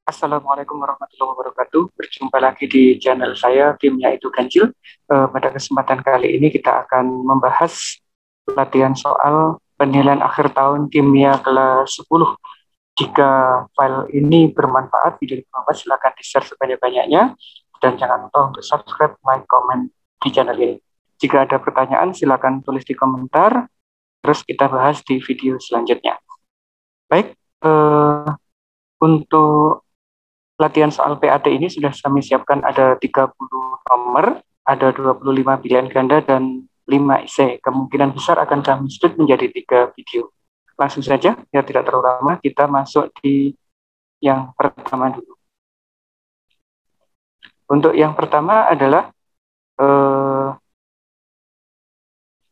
Assalamualaikum warahmatullahi wabarakatuh. Berjumpa lagi di channel saya, timnya itu Ganjil. Pada kesempatan kali ini kita akan membahas latihan soal penilaian akhir tahun kimia kelas 10. Jika file ini bermanfaat, video ini bermanfaat, silakan di-share sebanyak-banyaknya. Dan jangan lupa untuk subscribe, like, comment di channel ini. Jika ada pertanyaan, silakan tulis di komentar. Terus kita bahas di video selanjutnya. Baik, untuk latihan soal PAT ini sudah kami siapkan ada 30 nomor, ada 25 pilihan ganda dan 5 esai. Kemungkinan besar akan kami split menjadi 3 video. Langsung saja, biar tidak terlalu lama, kita masuk di yang pertama dulu. Untuk yang pertama adalah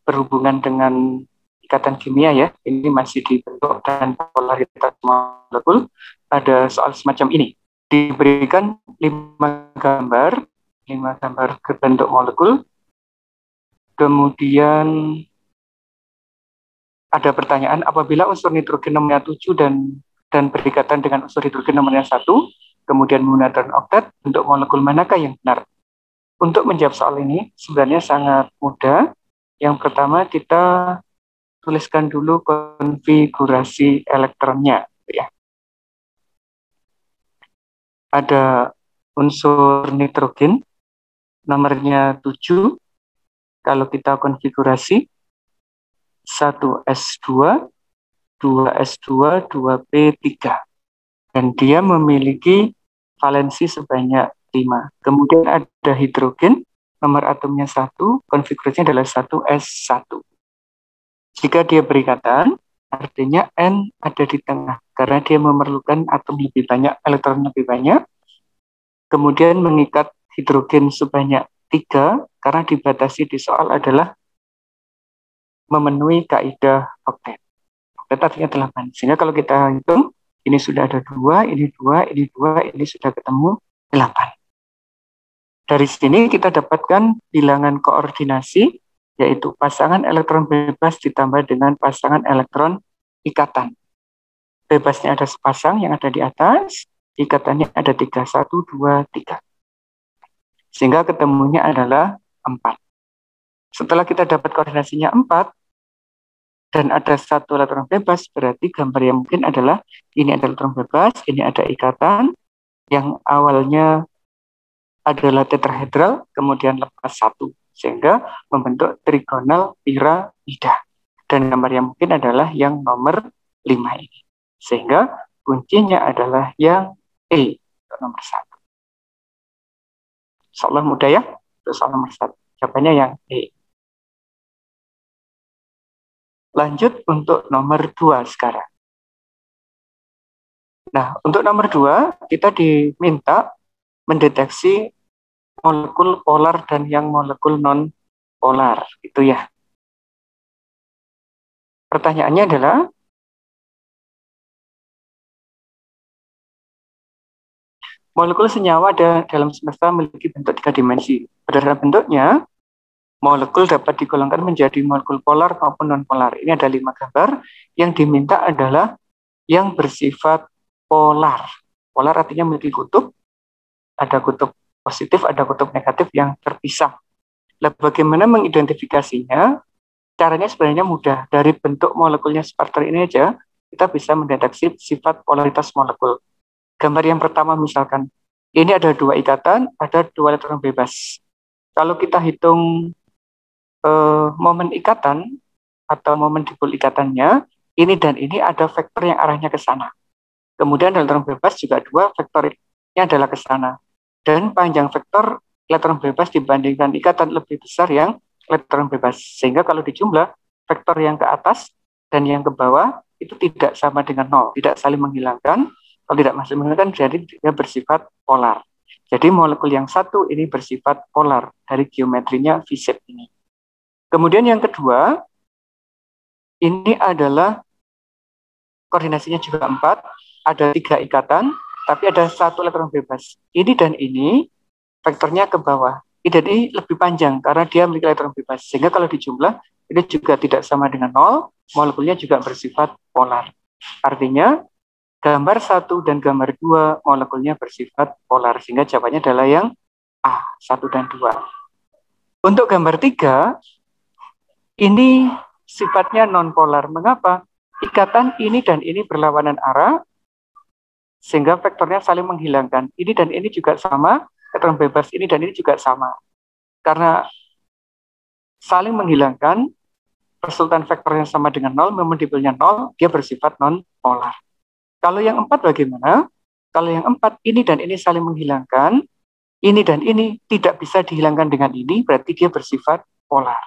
berhubungan dengan ikatan kimia ya. Ini masih dibentuk dan polaritas molekul. Ada soal semacam ini. Diberikan 5 gambar bentuk molekul, kemudian ada pertanyaan apabila unsur nitrogen nomornya 7 dan berikatan dengan unsur hidrogen nomornya 1, kemudian menggunakan oktet, bentuk molekul manakah yang benar? Untuk menjawab soal ini sebenarnya sangat mudah. Yang pertama kita tuliskan dulu konfigurasi elektronnya ya. Ada unsur nitrogen nomornya 7. Kalau kita konfigurasi 1s2, 2s2, 2p3. Dan dia memiliki valensi sebanyak 5. Kemudian ada hidrogen, nomor atomnya 1, konfigurasinya adalah 1s1. Jika dia berikatan, artinya N ada di tengah, karena dia memerlukan atom lebih banyak, elektron lebih banyak. Kemudian mengikat hidrogen sebanyak 3, karena dibatasi di soal adalah memenuhi kaidah oktet. Oktet artinya 8. Sehingga kalau kita hitung, ini sudah ada 2, ini 2, ini 2, ini sudah ketemu 8. Dari sini kita dapatkan bilangan koordinasi, yaitu pasangan elektron bebas ditambah dengan pasangan elektron ikatan. Bebasnya ada sepasang yang ada di atas, ikatannya ada 3, 1, 2, 3. Sehingga ketemunya adalah 4. Setelah kita dapat koordinasinya 4, dan ada 1 elektron bebas, berarti gambar yang mungkin adalah ini ada elektron bebas, ini ada ikatan, yang awalnya adalah tetrahedral, kemudian lepas 1. Sehingga membentuk trigonal piramida. Dan gambar yang mungkin adalah yang nomor 5 ini. Sehingga kuncinya adalah yang E, nomor 1. Insyaallah mudah ya, untuk soal nomor 1. Jawabannya yang E. Lanjut untuk nomor 2 sekarang. Nah, untuk nomor 2, kita diminta mendeteksi molekul polar dan yang molekul non-polar, gitu ya. Pertanyaannya adalah, molekul senyawa dalam semesta memiliki bentuk 3 dimensi. Berdasarkan bentuknya, molekul dapat digolongkan menjadi molekul polar maupun non-polar. Ini ada 5 gambar. Yang diminta adalah yang bersifat polar. Polar artinya memiliki kutub. Ada kutub positif, ada kutub negatif yang terpisah. Nah, bagaimana mengidentifikasinya? Caranya sebenarnya mudah. Dari bentuk molekulnya seperti ini aja, kita bisa mendeteksi sifat polaritas molekul. Gambar yang pertama misalkan, ini ada 2 ikatan, ada 2 elektron bebas. Kalau kita hitung momen ikatan atau momen dipol ikatannya, ini dan ini ada vektor yang arahnya ke sana. Kemudian elektron bebas juga 2, vektornya adalah ke sana. Dan panjang vektor elektron bebas dibandingkan ikatan lebih besar yang elektron bebas. Sehingga kalau dijumlah, vektor yang ke atas dan yang ke bawah itu tidak sama dengan 0, tidak saling menghilangkan. Kalau tidak masih menghilangkan, jadi dia bersifat polar. Jadi molekul yang 1 ini bersifat polar dari geometrinya V-shape ini. Kemudian yang kedua, ini adalah koordinasinya juga 4, ada 3 ikatan, tapi ada 1 elektron bebas. Ini dan ini vektornya ke bawah. Jadi lebih panjang karena dia memiliki elektron bebas. Sehingga kalau dijumlah, ini juga tidak sama dengan 0, molekulnya juga bersifat polar. Artinya Gambar 1 dan gambar 2 molekulnya bersifat polar, sehingga jawabannya adalah yang A, 1 dan 2. Untuk gambar 3, ini sifatnya non-polar. Mengapa? Ikatan ini dan ini berlawanan arah, sehingga vektornya saling menghilangkan. Ini dan ini juga sama, elektron bebas ini dan ini juga sama. Karena saling menghilangkan, resultan vektornya sama dengan 0, memodibelnya 0, dia bersifat non-polar. Kalau yang 4 bagaimana? Kalau yang 4, ini dan ini saling menghilangkan, ini dan ini tidak bisa dihilangkan dengan ini, berarti dia bersifat polar.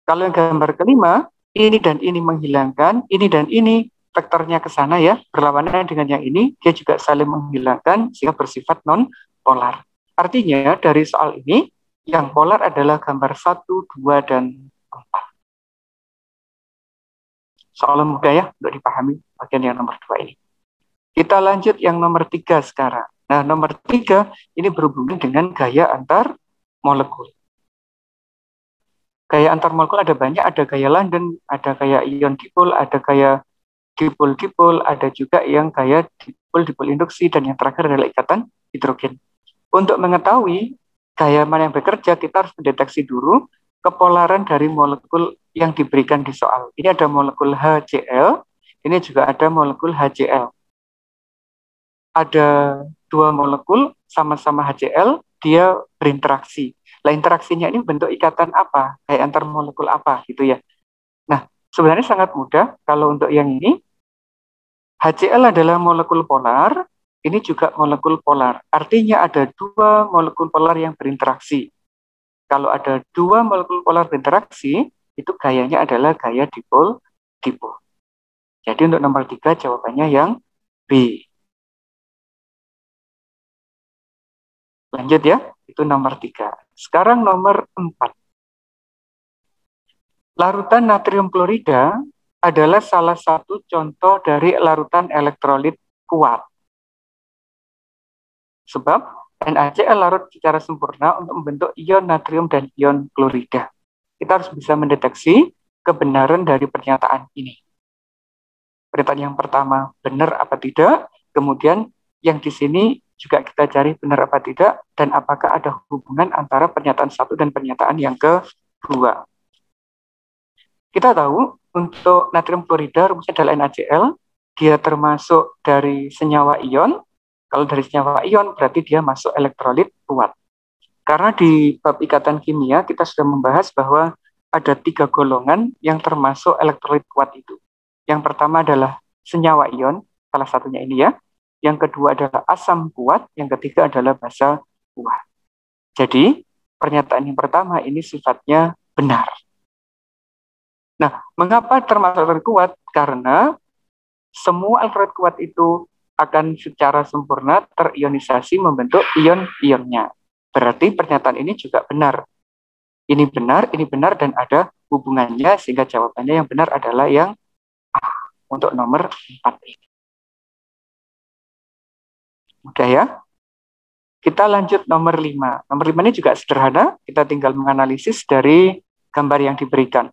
Kalau yang gambar kelima, ini dan ini menghilangkan, ini dan ini vektornya ke sana ya, berlawanan dengan yang ini, dia juga saling menghilangkan, sehingga bersifat non-polar. Artinya dari soal ini, yang polar adalah gambar 1, 2, dan 4. Soal mudah ya, untuk dipahami bagian yang nomor 2 ini. Kita lanjut yang nomor 3 sekarang. Nah, nomor 3 ini berhubungan dengan gaya antar molekul. Gaya antar molekul ada banyak, ada gaya London, ada gaya ion dipol, ada gaya dipol-dipol, ada juga yang gaya dipol-dipol induksi, dan yang terakhir adalah ikatan hidrogen. Untuk mengetahui gaya mana yang bekerja, kita harus mendeteksi dulu kepolaran dari molekul yang diberikan di soal. Ini ada molekul HCl, ini juga ada molekul HCl. Ada 2 molekul sama-sama HCl, dia berinteraksi. Nah, interaksinya ini bentuk ikatan apa? Kayak antar molekul apa gitu ya. Nah, sebenarnya sangat mudah. Kalau untuk yang ini, HCl adalah molekul polar, ini juga molekul polar. Artinya ada 2 molekul polar yang berinteraksi. Kalau ada 2 molekul polar berinteraksi, itu gayanya adalah gaya dipol-dipol. Jadi untuk nomor 3 jawabannya yang B. Lanjut ya, itu nomor 3. Sekarang nomor 4. Larutan natrium klorida adalah salah satu contoh dari larutan elektrolit kuat. Sebab NaCl larut secara sempurna untuk membentuk ion natrium dan ion klorida. Kita harus bisa mendeteksi kebenaran dari pernyataan ini. Pernyataan yang pertama benar apa tidak, kemudian yang di sini juga kita cari benar apa tidak, dan apakah ada hubungan antara pernyataan 1 dan pernyataan yang kedua. Kita tahu untuk natrium klorida rumusnya adalah NaCl, dia termasuk dari senyawa ion. Kalau dari senyawa ion berarti dia masuk elektrolit kuat. Karena di bab ikatan kimia kita sudah membahas bahwa ada 3 golongan yang termasuk elektrolit kuat itu. Yang pertama adalah senyawa ion, salah satunya ini ya. Yang kedua adalah asam kuat, yang ketiga adalah basa kuat. Jadi pernyataan yang pertama ini sifatnya benar. Nah, mengapa termasuk elektrolit kuat? Karena semua elektrolit kuat itu akan secara sempurna terionisasi membentuk ion-ionnya. Berarti pernyataan ini juga benar. Ini benar, dan ada hubungannya, sehingga jawabannya yang benar adalah yang A untuk nomor 4 ini. Mudah ya? Kita lanjut nomor 5. Nomor 5 ini juga sederhana, kita tinggal menganalisis dari gambar yang diberikan.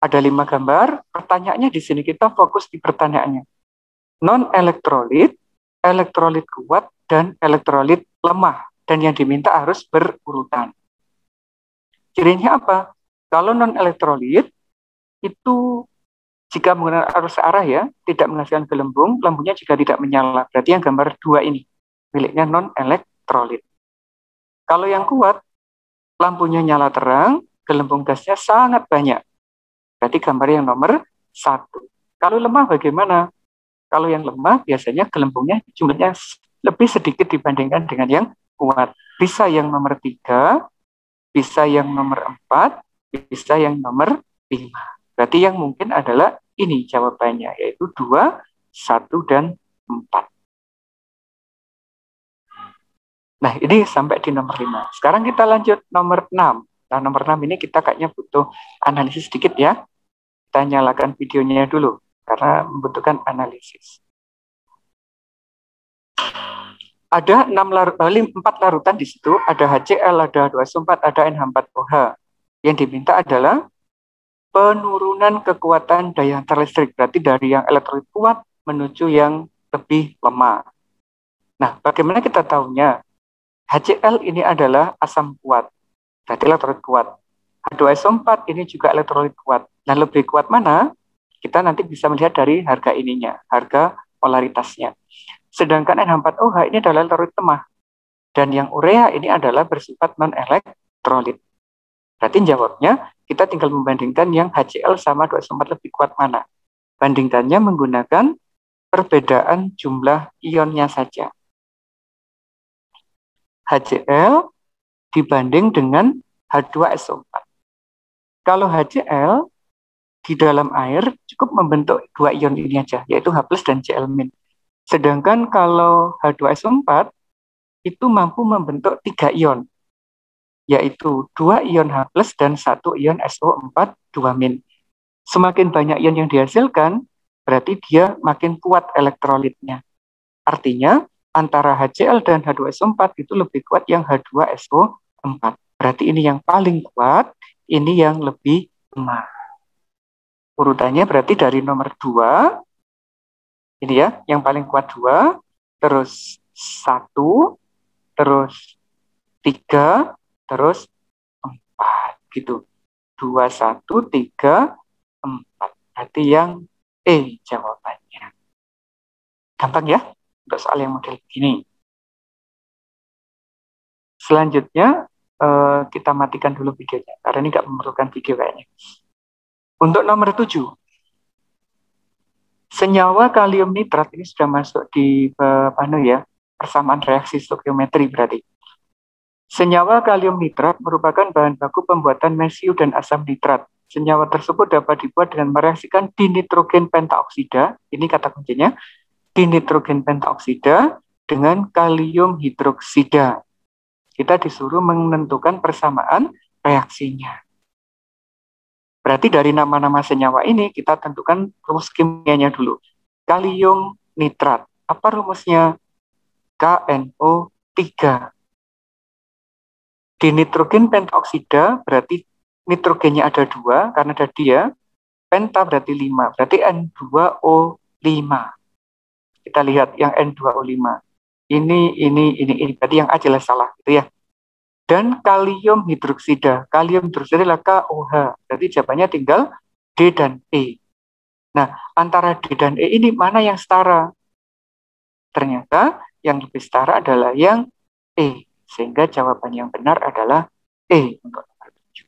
Ada 5 gambar, pertanyaannya di sini kita fokus di pertanyaannya. Non-elektrolit, elektrolit kuat, dan elektrolit lemah. Dan yang diminta harus berurutan. Cirinya apa? Kalau non-elektrolit, itu jika menggunakan arus arah ya, tidak menghasilkan gelembung, lampunya juga tidak menyala. Berarti yang gambar 2 ini, miliknya non-elektrolit. Kalau yang kuat, lampunya nyala terang, gelembung gasnya sangat banyak. Berarti gambar yang nomor 1. Kalau lemah bagaimana? Kalau yang lemah biasanya gelembungnya jumlahnya lebih sedikit dibandingkan dengan yang kuat. Bisa yang nomor 3, bisa yang nomor 4, bisa yang nomor 5. Berarti yang mungkin adalah ini jawabannya, yaitu 2, 1, dan 4. Nah, ini sampai di nomor 5. Sekarang kita lanjut nomor 6. Nah, nomor 6 ini kita kayaknya butuh analisis sedikit ya. Kita nyalakan videonya dulu, karena membutuhkan analisis. Ada 4 larutan di situ, ada HCl, ada H2SO4, ada NH4OH. Yang diminta adalah penurunan kekuatan daya antar listrik, berarti dari yang elektrolit kuat menuju yang lebih lemah. Nah, bagaimana kita tahunya? HCl ini adalah asam kuat, berarti elektrolit kuat. H2SO4 ini juga elektrolit kuat. Nah, lebih kuat mana? Kita nanti bisa melihat dari harga ininya, harga polaritasnya. Sedangkan NH4OH ini adalah elektrolit lemah. Dan yang urea ini adalah bersifat non-elektrolit. Berarti jawabnya, kita tinggal membandingkan yang HCl sama H2SO4 lebih kuat mana. Bandingkannya menggunakan perbedaan jumlah ionnya saja. HCl dibanding dengan H2SO4. Kalau HCl di dalam air cukup membentuk dua ion ini aja, yaitu H+ dan Cl-. Sedangkan kalau H2SO4 itu mampu membentuk 3 ion, yaitu 2 ion H+ dan 1 ion SO4 2-. Semakin banyak ion yang dihasilkan, berarti dia makin kuat elektrolitnya. Artinya, antara HCl dan H2SO4 itu lebih kuat yang H2SO4. Berarti ini yang paling kuat, ini yang lebih lemah. Urutannya berarti dari nomor 2, ini ya, yang paling kuat 2, terus 1, terus 3, terus 4, gitu. 2, 1, 3, 4. Berarti yang E jawabannya. Gampang ya, untuk soal yang model begini. Selanjutnya, kita matikan dulu videonya, karena ini nggak memerlukan video kayaknya. Untuk nomor 7, senyawa kalium nitrat ini sudah masuk di persamaan reaksi stoikiometri berarti. Senyawa kalium nitrat merupakan bahan baku pembuatan mesiu dan asam nitrat. Senyawa tersebut dapat dibuat dengan mereaksikan dinitrogen pentaoksida, ini kata kuncinya, dinitrogen pentaoksida dengan kalium hidroksida. Kita disuruh menentukan persamaan reaksinya. Berarti dari nama-nama senyawa ini kita tentukan rumus kimianya dulu. Kalium nitrat. Apa rumusnya? KNO3. Dinitrogen pentaoksida berarti nitrogennya ada 2 karena ada dia. Penta berarti 5. Berarti N2O5. Kita lihat yang N2O5. Ini. Berarti yang A jelas salah gitu ya. Dan kalium hidroksida. Kalium hidroksida adalah KOH. Berarti jawabannya tinggal D dan E. Nah, antara D dan E ini mana yang setara? Ternyata yang lebih setara adalah yang E. Sehingga jawaban yang benar adalah E untuk nomor 7.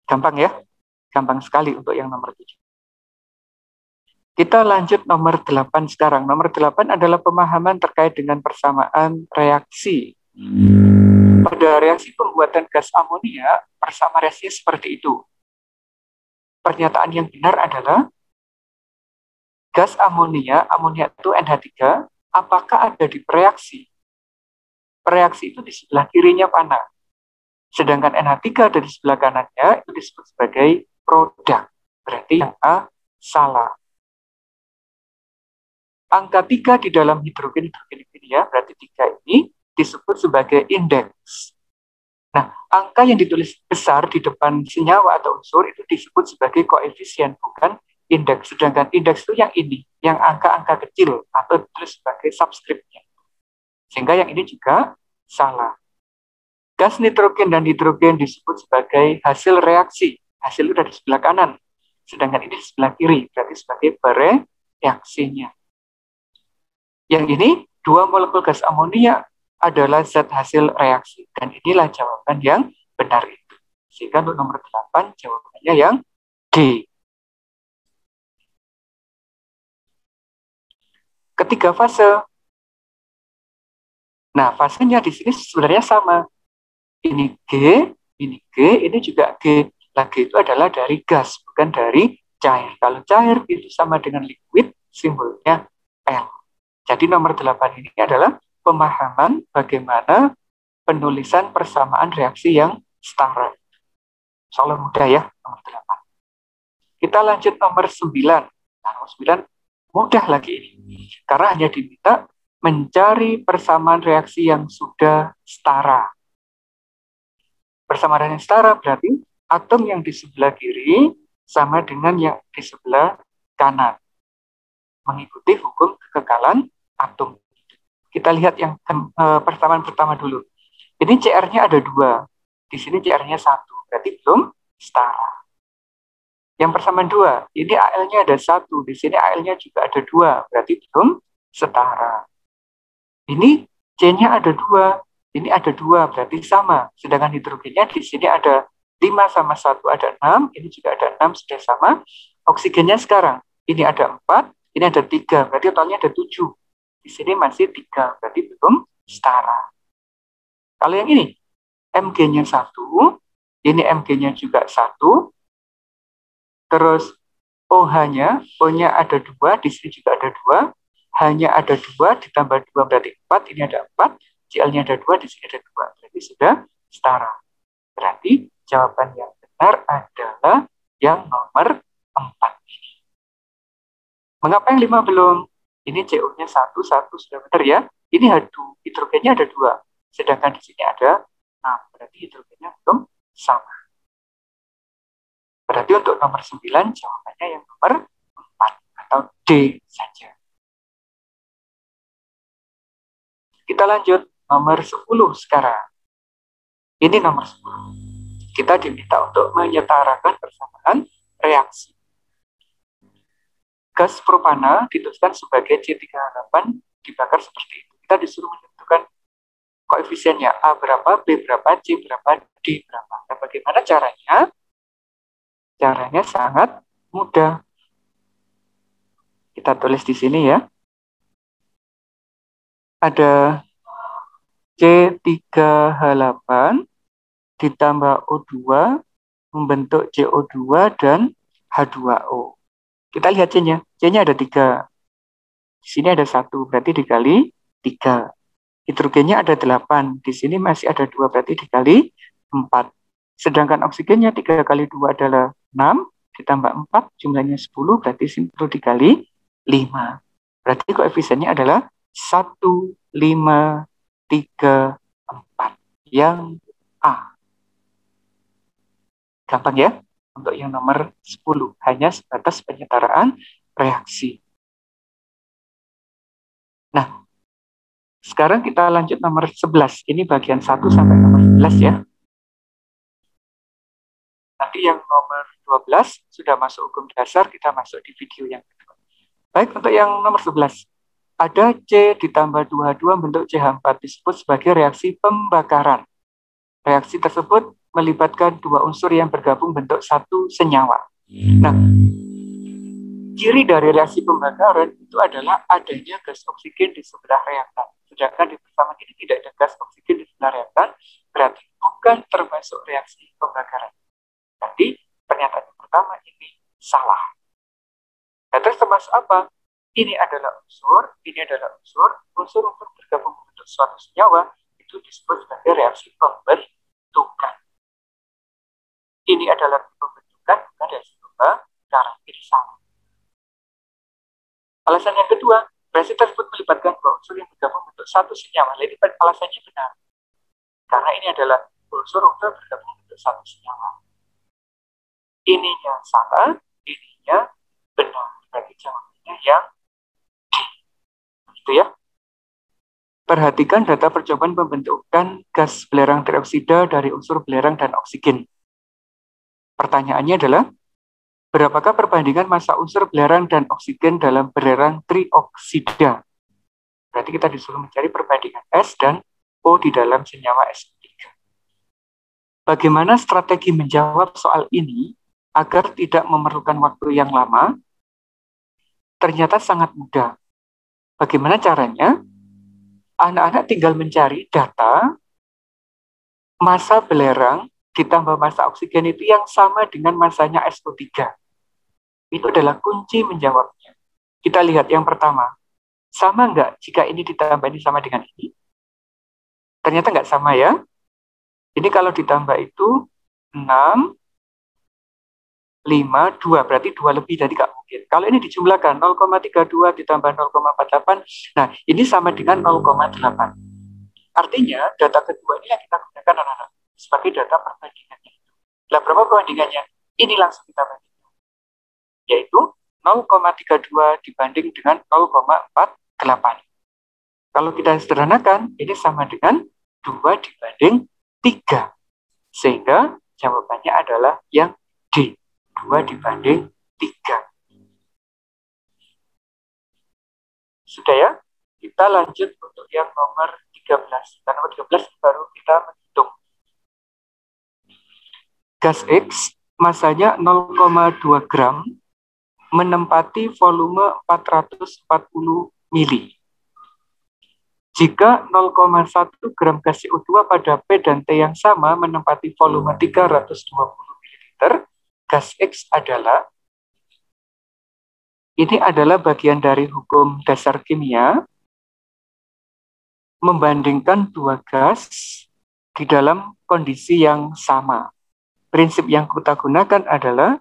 Gampang ya? Gampang sekali untuk yang nomor 7. Kita lanjut nomor 8 sekarang. Nomor 8 adalah pemahaman terkait dengan persamaan reaksi. Pada reaksi pembuatan gas amonia, persamaan reaksinya seperti itu. Pernyataan yang benar adalah gas amonia itu NH3, apakah ada di reaksi? Reaksi itu di sebelah kirinya mana? Sedangkan NH3 ada di sebelah kanannya, itu disebut sebagai produk. Berarti yang A salah. Angka 3 di dalam hidrogen ini ya, berarti 3 ini disebut sebagai indeks. Nah, angka yang ditulis besar di depan senyawa atau unsur itu disebut sebagai koefisien, bukan indeks. Sedangkan indeks itu yang ini, yang angka-angka kecil atau ditulis sebagai subskripnya. Sehingga yang ini juga salah. Gas nitrogen dan hidrogen disebut sebagai hasil reaksi. Hasil itu dari sebelah kanan. Sedangkan ini di sebelah kiri, berarti sebagai bereaksinya. Yang ini, 2 molekul gas amonia adalah zat hasil reaksi. Dan inilah jawaban yang benar itu. Sehingga untuk nomor 8, jawabannya yang D. Ketiga fase. Nah, fasenya di sini sebenarnya sama. Ini G, ini juga G. Nah, G itu adalah dari gas, bukan dari cair. Kalau cair itu sama dengan liquid, simbolnya L. Jadi nomor 8 ini adalah pemahaman bagaimana penulisan persamaan reaksi yang setara. Soalnya mudah ya, nomor 8. Kita lanjut nomor 9. Nah, nomor 9 mudah lagi ini. Karena hanya diminta mencari persamaan reaksi yang sudah setara. Persamaan yang setara berarti atom yang di sebelah kiri sama dengan yang di sebelah kanan, mengikuti hukum kekekalan atom. Kita lihat yang persamaan pertama dulu. Ini CR-nya ada 2. Di sini CR-nya 1. Berarti belum setara. Yang persamaan 2. Ini AL-nya ada 1. Di sini AL-nya juga ada 2. Berarti belum setara. Ini C-nya ada 2. Ini ada 2. Berarti sama. Sedangkan hidrogennya di sini ada 5 sama 1 ada 6. Ini juga ada 6. Sudah sama. Oksigennya sekarang. Ini ada 4. Ini ada 3. Berarti totalnya ada 7. Di sini masih 3. Berarti belum setara. Kalau yang ini, Mg-nya 1, ini Mg-nya juga 1, terus OH-nya, O-nya ada 2, di sini juga ada 2, H-nya ada 2, ditambah 2 berarti 4, ini ada 4, Cl-nya ada 2, di sini ada 2, berarti sudah setara. Berarti jawaban yang benar adalah yang nomor 4 ini. Mengapa yang 5 belum? Ini CO-nya 1 sudah benar ya. Ini H2, hidrogennya ada 2. Sedangkan di sini ada 6, berarti hidrogennya belum sama. Berarti untuk nomor 9 jawabannya yang nomor 4 atau D saja. Kita lanjut nomor 10 sekarang. Ini nomor 10. Kita diminta untuk menyetarakan persamaan reaksi. Gas propana dituliskan sebagai C3H8 dibakar seperti itu. Kita disuruh menentukan koefisiennya A berapa, B berapa, C berapa, D berapa. Nah, bagaimana caranya? Caranya sangat mudah. Kita tulis di sini ya. Ada C3H8 ditambah O2 membentuk CO2 dan H2O. Kita lihat C-nya. C-nya ada 3. Di sini ada 1, berarti dikali 3. Hidrogennya ada 8, di sini masih ada 2, berarti dikali 4. Sedangkan oksigennya 3 kali 2 adalah 6, ditambah 4, jumlahnya 10, berarti perlu dikali 5. Berarti koefisiennya adalah 1, 5, 3, 4. Yang A. Gampang ya? Untuk yang nomor 10, hanya sebatas penyetaraan reaksi. Nah, sekarang kita lanjut nomor 11. Ini bagian 1 sampai nomor 11 ya. Nanti yang nomor 12 sudah masuk hukum dasar, kita masuk di video yang kedua. Baik, untuk yang nomor 11. Ada C ditambah 2H2 bentuk CH4 disebut sebagai reaksi pembakaran. Reaksi tersebut melibatkan 2 unsur yang bergabung bentuk satu senyawa. Nah, ciri dari reaksi pembakaran itu adalah adanya gas oksigen di sebelah reaktan. Sedangkan di persamaan ini tidak ada gas oksigen di sebelah reaktan, berarti bukan termasuk reaksi pembakaran. Jadi pernyataan yang pertama ini salah. Nah, terus termasuk apa? Ini adalah unsur, ini adalah unsur untuk bergabung membentuk suatu senyawa itu disebut sebagai reaksi pembentukan. Ini adalah pembentukan, bukan reaksi pembakaran. Ini salah. Alasan yang kedua, reaksi tersebut melibatkan 2 unsur yang bergabung membentuk satu senyawa. Jadi alasannya benar. Karena ini adalah unsur bergabung membentuk satu senyawa. Ininya salah, ininya benar. Berarti jawabannya yang D. Gitu ya. Perhatikan data percobaan pembentukan gas belerang trioksida dari unsur belerang dan oksigen. Pertanyaannya adalah, berapakah perbandingan massa unsur belerang dan oksigen dalam belerang trioksida? Berarti kita disuruh mencari perbandingan S dan O di dalam senyawa SO3. Bagaimana strategi menjawab soal ini agar tidak memerlukan waktu yang lama? Ternyata sangat mudah. Bagaimana caranya? Anak-anak tinggal mencari data massa belerang ditambah massa oksigen itu yang sama dengan massanya SO3. Itu adalah kunci menjawabnya. Kita lihat yang pertama. Sama nggak jika ini ditambah ini sama dengan ini? Ternyata nggak sama ya. Ini kalau ditambah itu 6, 5, 2. Berarti 2 lebih, jadi nggak mungkin. Kalau ini dijumlahkan 0,32 ditambah 0,48. Nah, ini sama dengan 0,8. Artinya, data kedua ini yang kita gunakan anak-anak sebagai data perbandingannya. Nah, berapa perbandingannya? Ini langsung kita bandingkan. Yaitu 0,32 dibanding dengan 0,48. Kalau kita sederhanakan, ini sama dengan 2 dibanding 3. Sehingga jawabannya adalah yang D, 2 dibanding 3. Sudah ya? Kita lanjut untuk yang nomor 13. Karena nomor 13 baru kita menghitung. Gas X masanya 0,2 gram menempati volume 440 mili. Jika 0,1 gram gas CO2 pada P dan T yang sama menempati volume 320 ml, gas X adalah, ini adalah bagian dari hukum dasar kimia, membandingkan dua gas di dalam kondisi yang sama. Prinsip yang kita gunakan adalah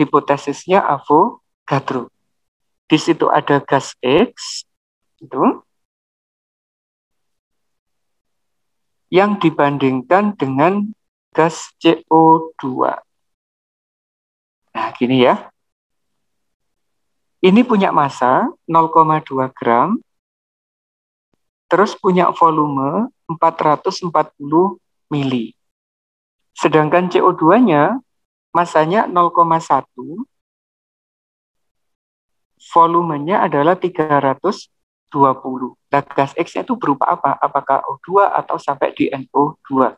hipotesisnya Avogadro. Di situ ada gas X, itu, yang dibandingkan dengan gas CO2. Nah, gini ya. Ini punya massa 0,2 gram, terus punya volume 440 mili. Sedangkan CO2-nya massanya 0,1, volumenya adalah 320. Nah, gas X-nya itu berupa apa? Apakah O2 atau sampai di NO2?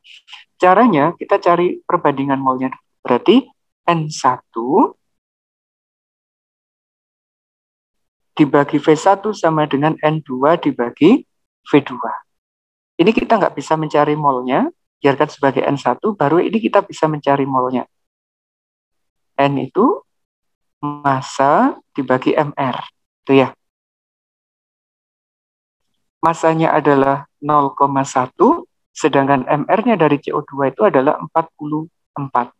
Caranya kita cari perbandingan molnya. Berarti N1 dibagi V1 sama dengan N2 dibagi V2. Ini kita nggak bisa mencari molnya, biarkan sebagai N1, baru ini kita bisa mencari molnya. N itu massa dibagi MR. Itu ya. Massanya adalah 0,1, sedangkan MR-nya dari CO2 itu adalah 44.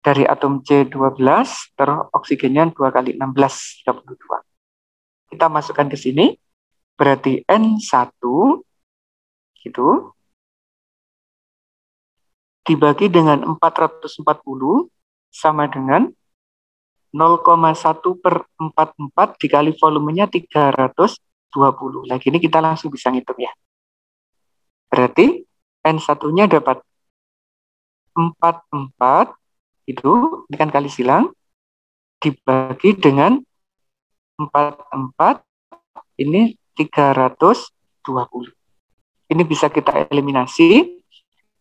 Dari atom C12, terus oksigennya 2 kali 16, 32. Kita masukkan ke sini, berarti N1, gitu, dibagi dengan 440, sama dengan 0,1 per 44 dikali volumenya 320. Lagi ini kita langsung bisa ngitung ya. Berarti N1-nya dapat 44, itu, ini kan kali silang, dibagi dengan 44, ini 320. Ini bisa kita eliminasi,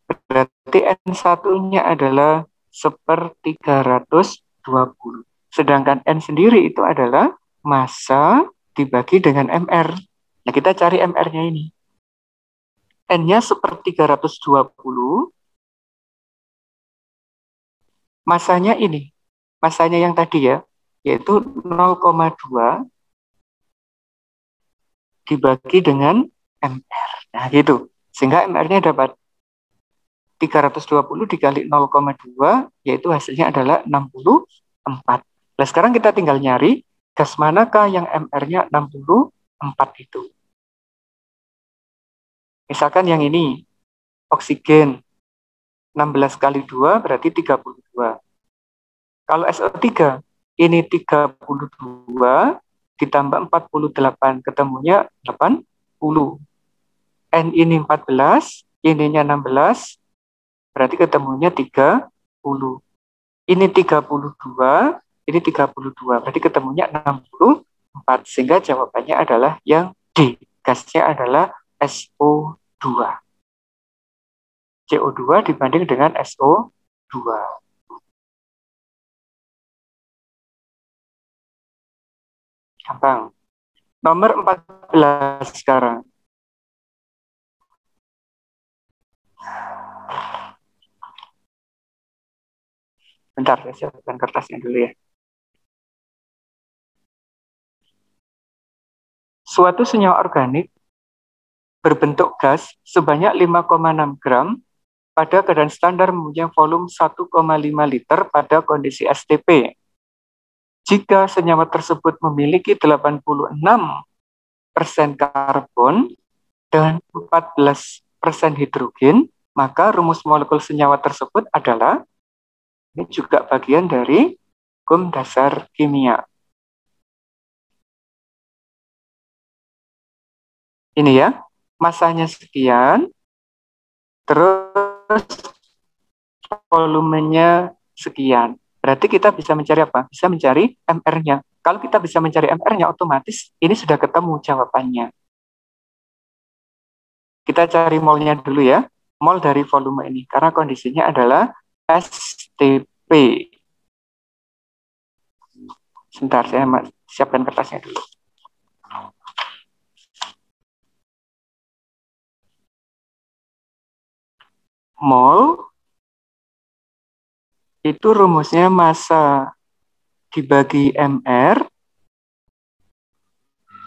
berarti N1-nya adalah 1/320. Sedangkan N sendiri itu adalah massa dibagi dengan MR. Nah, kita cari MR-nya ini. N-nya 1/320, massanya ini, massanya yang tadi ya, yaitu 0,2 dibagi dengan MR. Nah, gitu. Sehingga MR-nya dapat 320 dikali 0,2, yaitu hasilnya adalah 64. Nah, sekarang kita tinggal nyari gas manakah yang MR-nya 64 itu. Misalkan yang ini, oksigen, 16 kali 2 berarti 32. Kalau SO3, ini 32 ditambah 48, ketemunya 80. N ini 14, ininya 16, berarti ketemunya 30. Ini 32, ini 32, berarti ketemunya 64. Sehingga jawabannya adalah yang D. Gasnya adalah SO2. CO2 dibanding dengan SO2. Gampang. Nomor 14 sekarang. Bentar, saya siapkan kertasnya dulu ya. Suatu senyawa organik berbentuk gas sebanyak 5,6 gram pada keadaan standar mempunyai volume 1,5 liter pada kondisi STP. Jika senyawa tersebut memiliki 86% karbon dan 14% hidrogen, maka rumus molekul senyawa tersebut adalah, ini juga bagian dari hukum dasar kimia. Ini ya, masanya sekian, terus volumenya sekian. Berarti kita bisa mencari apa? Bisa mencari MR-nya. Kalau kita bisa mencari MR-nya, otomatis ini sudah ketemu jawabannya. Kita cari molnya dulu ya. Mol dari volume ini. Karena kondisinya adalah STP. Sebentar, saya siapkan kertasnya dulu. Mol itu rumusnya massa dibagi MR,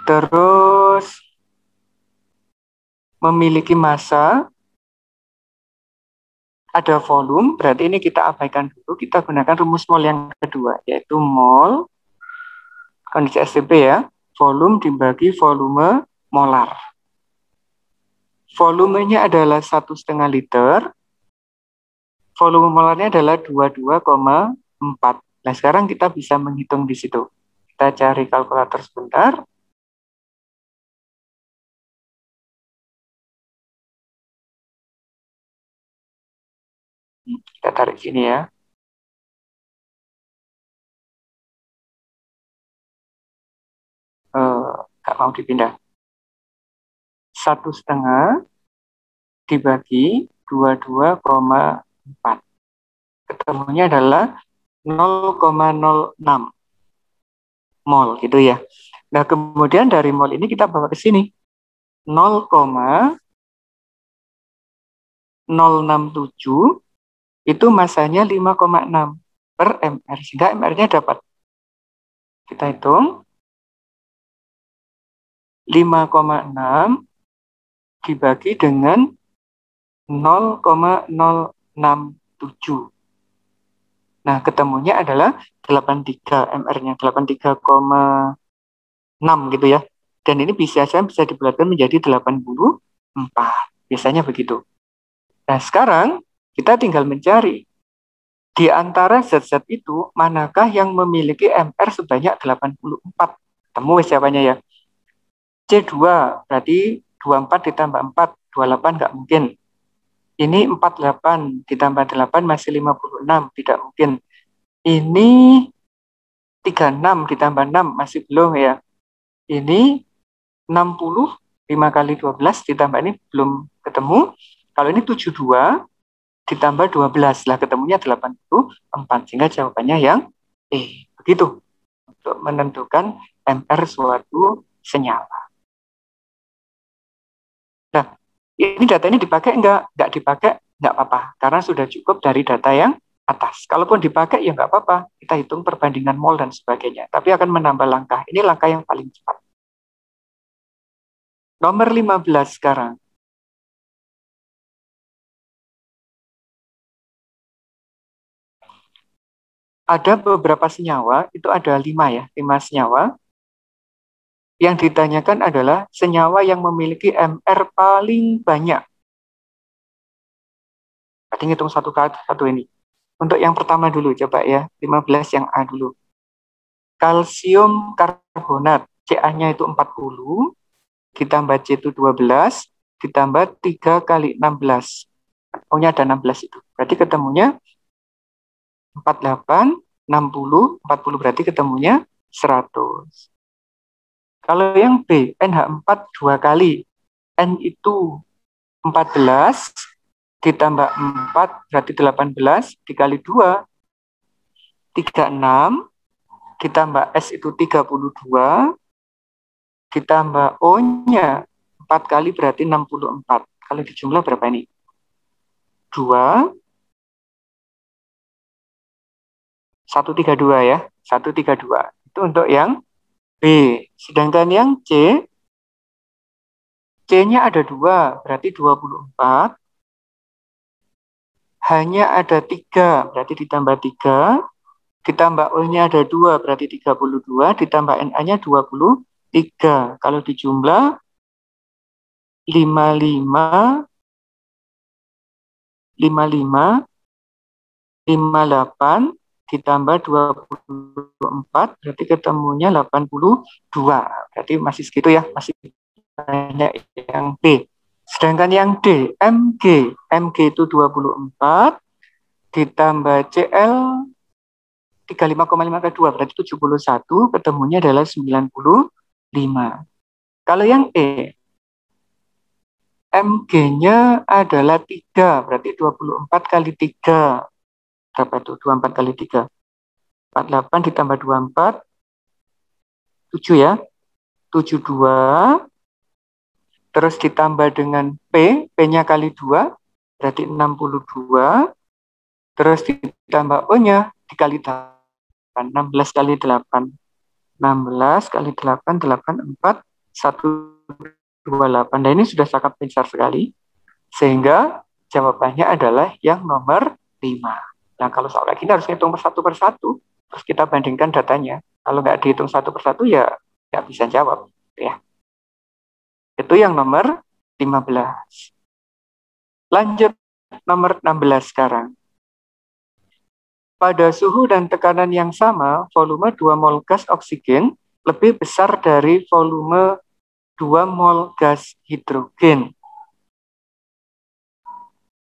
terus memiliki massa, ada volume, berarti ini kita abaikan dulu, kita gunakan rumus mol yang kedua, yaitu mol, kondisi STP ya, volume dibagi volume molar. Volumenya adalah 1,5 liter, volume molarnya adalah 22,4. Nah, sekarang kita bisa menghitung di situ. Kita cari kalkulator sebentar. Kita tarik sini ya. Nggak mau dipindah. 1,5 dibagi 22,4. Ketemunya adalah 0,06 mol gitu ya. Nah, kemudian dari mol ini kita bawa ke sini. 0,067 itu masanya 5,6 per mr. Sehingga mr-nya dapat. Kita hitung. 5,6 dibagi dengan 0,067. Nah, ketemunya adalah 83 mr-nya, 83,6 gitu ya. Dan ini bisa dibulatkan menjadi 84. Biasanya begitu. Nah, sekarang kita tinggal mencari di antara zat-zat itu manakah yang memiliki mr sebanyak 84. Temu jawabannya ya. C2 berarti 24 ditambah 4, 28 nggak mungkin. Ini 48 ditambah 8 masih 56, tidak mungkin. Ini 36 ditambah 6 masih belum ya. Ini 60, 5 kali 12 ditambah ini belum ketemu. Kalau ini 72 ditambah 12 lah ketemunya 84. Sehingga jawabannya yang E. Begitu untuk menentukan MR suatu senyawa. Nah, ini data ini dipakai nggak dipakai nggak apa-apa karena sudah cukup dari data yang atas. Kalaupun dipakai ya nggak apa-apa, kita hitung perbandingan mol dan sebagainya. Tapi akan menambah langkah. Ini langkah yang paling cepat. Nomor 15 sekarang. Ada beberapa senyawa, itu ada 5 ya, 5 senyawa. Yang ditanyakan adalah senyawa yang memiliki MR paling banyak. Kita hitung satu ini. Untuk yang pertama dulu, coba ya, 15 yang A dulu. Kalsium karbonat, Ca-nya itu 40, ditambah C itu 12, ditambah 3 kali 16. Pokoknya ada 16 itu. Berarti ketemunya 48, 60, 40 berarti ketemunya 100. Kalau yang B, NH4 2 kali. N itu 14, ditambah 4 berarti 18, dikali 2, 36, ditambah S itu 32, ditambah O-nya 4 kali berarti 64. Kalau dijumlah berapa ini? 2, 132 ya, 132. Itu untuk yang B. Sedangkan yang C, C-nya ada 2, berarti 24. Hanya ada 3, berarti ditambah 3. Ditambah O-nya ada 2, berarti 32. Ditambah Na-nya 23. Kalau dijumlah 55, 55, 58, ditambah 24 berarti ketemunya 82. Berarti masih segitu ya, masih banyak yang B. Sedangkan yang D, MG itu 24 ditambah CL 35,5 berarti 71, ketemunya adalah 95. Kalau yang E, MG-nya adalah 3, berarti 24 kali 3. Berapa itu? 24 kali 3. 48 ditambah 24, 7 ya. 72, terus ditambah dengan P-nya kali 2, berarti 62. Terus ditambah O-nya dikali 8, 16 kali 8. 16 kali 8, 84, 128. Nah, ini sudah sangat besar sekali. Sehingga jawabannya adalah yang nomor 5. Nah, kalau soal kayak gini harus hitung satu persatu. Terus kita bandingkan datanya. Kalau nggak dihitung satu persatu, ya nggak bisa jawab. Ya. Itu yang nomor 15. Lanjut nomor 16 sekarang. Pada suhu dan tekanan yang sama, volume 2 mol gas oksigen lebih besar dari volume 2 mol gas hidrogen.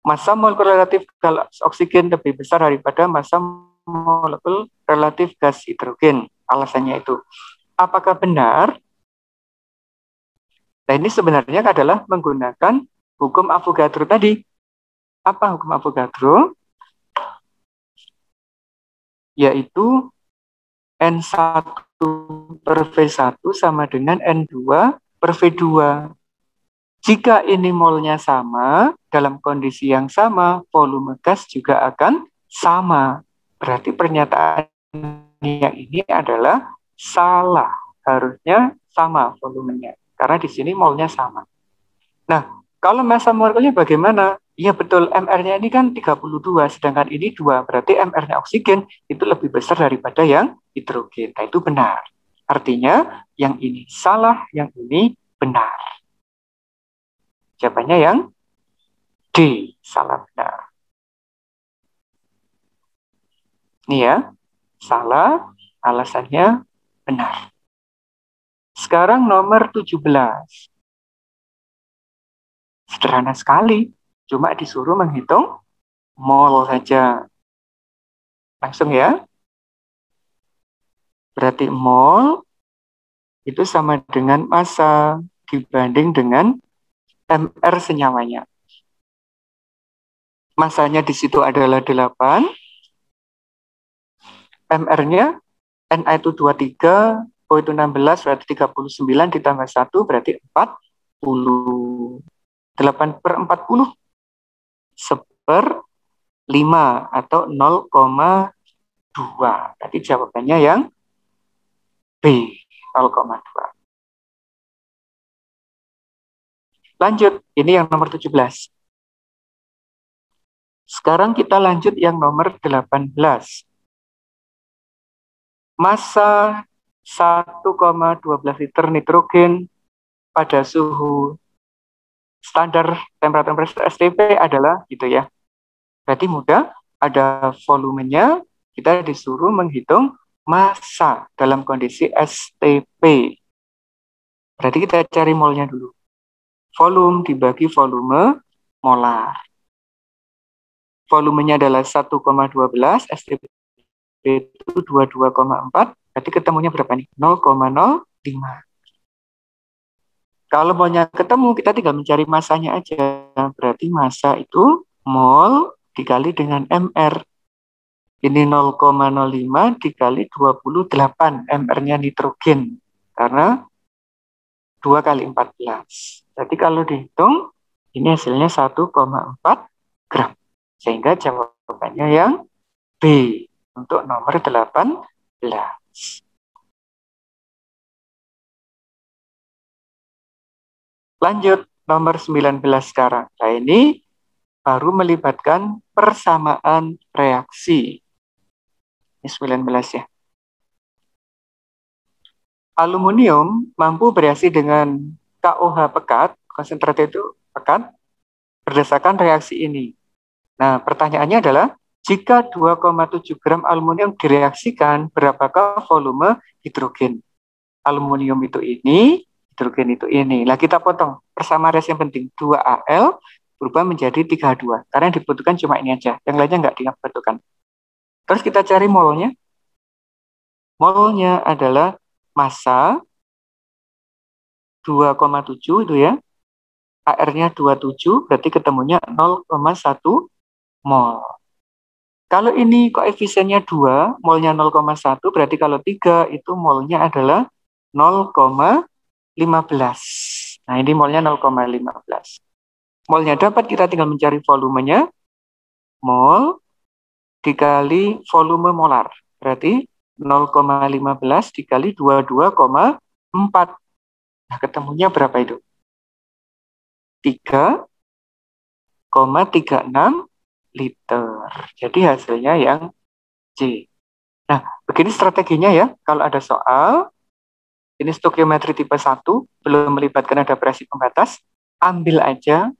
Massa molekul relatif gas oksigen lebih besar daripada massa molekul relatif gas hidrogen. Alasannya itu. Apakah benar? Nah, ini sebenarnya adalah menggunakan hukum Avogadro tadi. Apa hukum Avogadro? Yaitu N1 per V1 sama dengan N2 per V2. Jika ini molnya sama, dalam kondisi yang sama, volume gas juga akan sama. Berarti pernyataan yang ini adalah salah. Harusnya sama volumenya. Karena di sini molnya sama. Nah, kalau massa molekulnya bagaimana? Iya betul, MR-nya ini kan 32, sedangkan ini 2. Berarti MR-nya oksigen itu lebih besar daripada yang hidrogen. Nah, itu benar. Artinya, yang ini salah, yang ini benar. Jawabannya yang D, salah benar. Ini ya, salah, alasannya benar. Sekarang nomor 17. Sederhana sekali, cuma disuruh menghitung mol saja. Langsung ya. Berarti mol itu sama dengan massa dibanding dengan MR senyawanya. Massanya di situ adalah 8. MR-nya Na itu 23, O itu 16, berarti 39 ditambah 1 berarti 40. 8 per 40 1/5 atau 0,2. Berarti jawabannya yang B, 0,2. Lanjut, ini yang nomor 17. Sekarang kita lanjut yang nomor 18. Massa 1,12 liter nitrogen pada suhu standar temperatur STP adalah gitu ya. Berarti mudah, ada volumenya, kita disuruh menghitung massa dalam kondisi STP. Berarti kita cari molnya dulu. Volume dibagi volume molar. Volumenya adalah 1,12, STP itu 22,4, berarti ketemunya berapa nih? 0,05. Kalau maunya ketemu, kita tinggal mencari massanya aja. Berarti massa itu mol dikali dengan MR. Ini 0,05 dikali 28, MR-nya nitrogen. Karena 2 kali 14. Jadi kalau dihitung, ini hasilnya 1,4 gram. Sehingga jawabannya yang B untuk nomor 18. Lanjut, nomor 19 sekarang. Nah, ini baru melibatkan persamaan reaksi. Ini 19 ya. Aluminium mampu bereaksi dengan KOH pekat, konsentrat itu pekat, berdasarkan reaksi ini. Nah, pertanyaannya adalah, Jika 2,7 gram aluminium direaksikan, berapakah volume hidrogen? Aluminium itu ini, hidrogen itu ini. Nah, kita potong. Persamaan reaksi yang penting, 2Al berubah menjadi 3H2. Karena yang dibutuhkan cuma ini aja. Yang lainnya nggak dibutuhkan. Terus kita cari molnya. Molnya adalah massa 2,7 itu ya. AR-nya 27, berarti ketemunya 0,1 mol. Kalau ini koefisiennya 2, molnya 0,1, berarti kalau 3 itu molnya adalah 0,15. Nah, ini molnya 0,15. Molnya dapat, kita tinggal mencari volumenya. Mol dikali volume molar. Berarti 0,15 dikali 22,4. Nah, ketemunya berapa itu? 3,36 liter. Jadi hasilnya yang C. Nah, begini strateginya ya. Kalau ada soal, ini stoikiometri tipe 1, belum melibatkan ada presi pembatas, ambil aja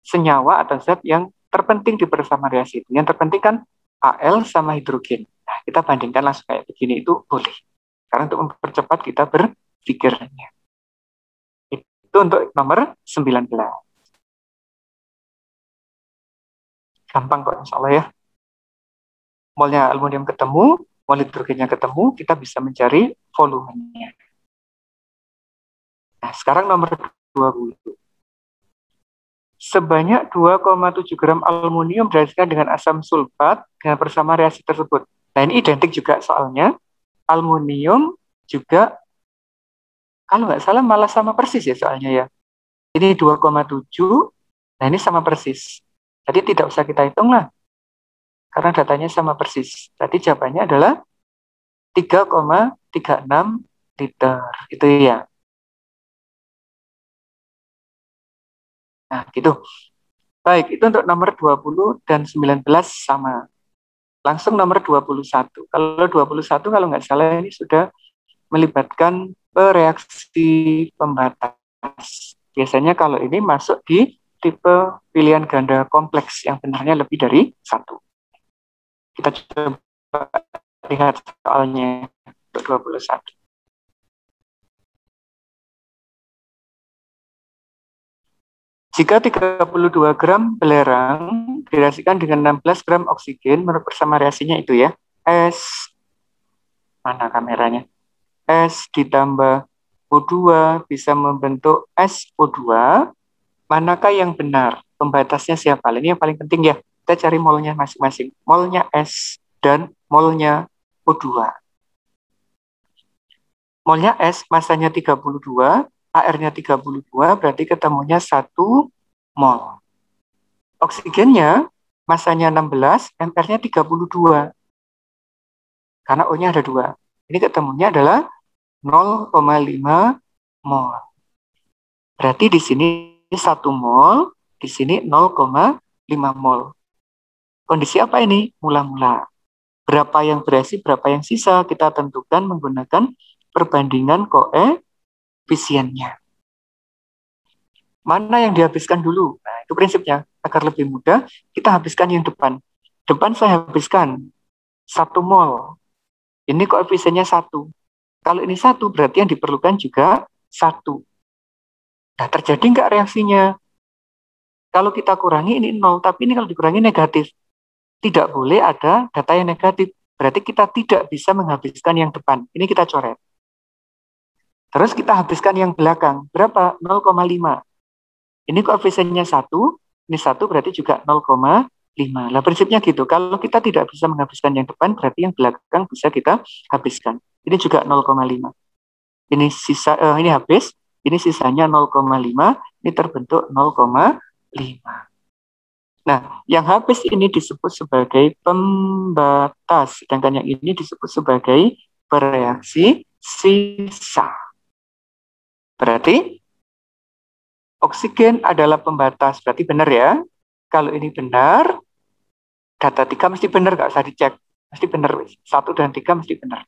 senyawa atau zat yang terpenting di persamaan reaksi itu. Yang terpenting kan Al sama hidrogen. Nah, kita bandingkan langsung kayak begini, itu boleh. Karena untuk mempercepat kita berpikirnya. Itu untuk nomor 19. Gampang kok insya Allah ya. Molnya aluminium ketemu, mol hidrogennya ketemu, kita bisa mencari volumenya. Nah, sekarang nomor 20. Sebanyak 2,7 gram aluminium direaksikan dengan asam sulfat dengan persamaan reaksi tersebut. Nah, ini identik juga soalnya. Aluminium juga, kalau nggak salah malah sama persis ya soalnya ya. Ini 2,7, nah ini sama persis. Jadi tidak usah kita hitung lah. Karena datanya sama persis. Jadi jawabannya adalah 3,36 liter. Itu ya. Nah, gitu. Baik, itu untuk nomor 20 dan 19 sama. Langsung nomor 21. Kalau 21 kalau nggak salah ini sudah melibatkan reaksi pembatas. Biasanya kalau ini masuk di tipe pilihan ganda kompleks yang benarnya lebih dari 1. Kita coba lihat soalnya untuk 21. Jika 32 gram belerang direaksikan dengan 16 gram oksigen, menurut persamaan reaksinya itu ya, S, mana kameranya? S ditambah O2 bisa membentuk SO2, manakah yang benar? Pembatasnya siapa? Ini yang paling penting ya, kita cari molnya masing-masing. Molnya S dan molnya O2. Molnya S, masanya 32, AR-nya 32, berarti ketemunya 1 mol. Oksigennya masanya 16, MR-nya 32. Karena O-nya ada 2. Ini ketemunya adalah 0,5 mol. Berarti di sini 1 mol, di sini 0,5 mol. Kondisi apa ini? Mula-mula. Berapa yang bereaksi, berapa yang sisa, kita tentukan menggunakan perbandingan koefisiennya. Mana yang dihabiskan dulu? Nah, itu prinsipnya. Agar lebih mudah, kita habiskan yang depan. Depan saya habiskan 1 mol. Ini koefisiennya 1. Kalau ini 1, berarti yang diperlukan juga 1. Nah, terjadi nggak reaksinya? Kalau kita kurangi ini 0, tapi ini kalau dikurangi negatif. Tidak boleh ada data yang negatif. Berarti kita tidak bisa menghabiskan yang depan. Ini kita coret. Terus kita habiskan yang belakang. Berapa? 0,5. Ini koefisiennya 1, ini 1 berarti juga 0,5. Nah, prinsipnya gitu. Kalau kita tidak bisa menghabiskan yang depan, berarti yang belakang bisa kita habiskan. Ini juga 0,5. Ini sisa, ini habis. Ini sisanya 0,5. Ini terbentuk 0,5. Nah, yang habis ini disebut sebagai pembatas. Sedangkan yang ini disebut sebagai bereaksi sisa. Berarti oksigen adalah pembatas. Berarti benar ya. Kalau ini benar, data 3 mesti benar, nggak usah dicek. Mesti benar. 1 dan 3 mesti benar.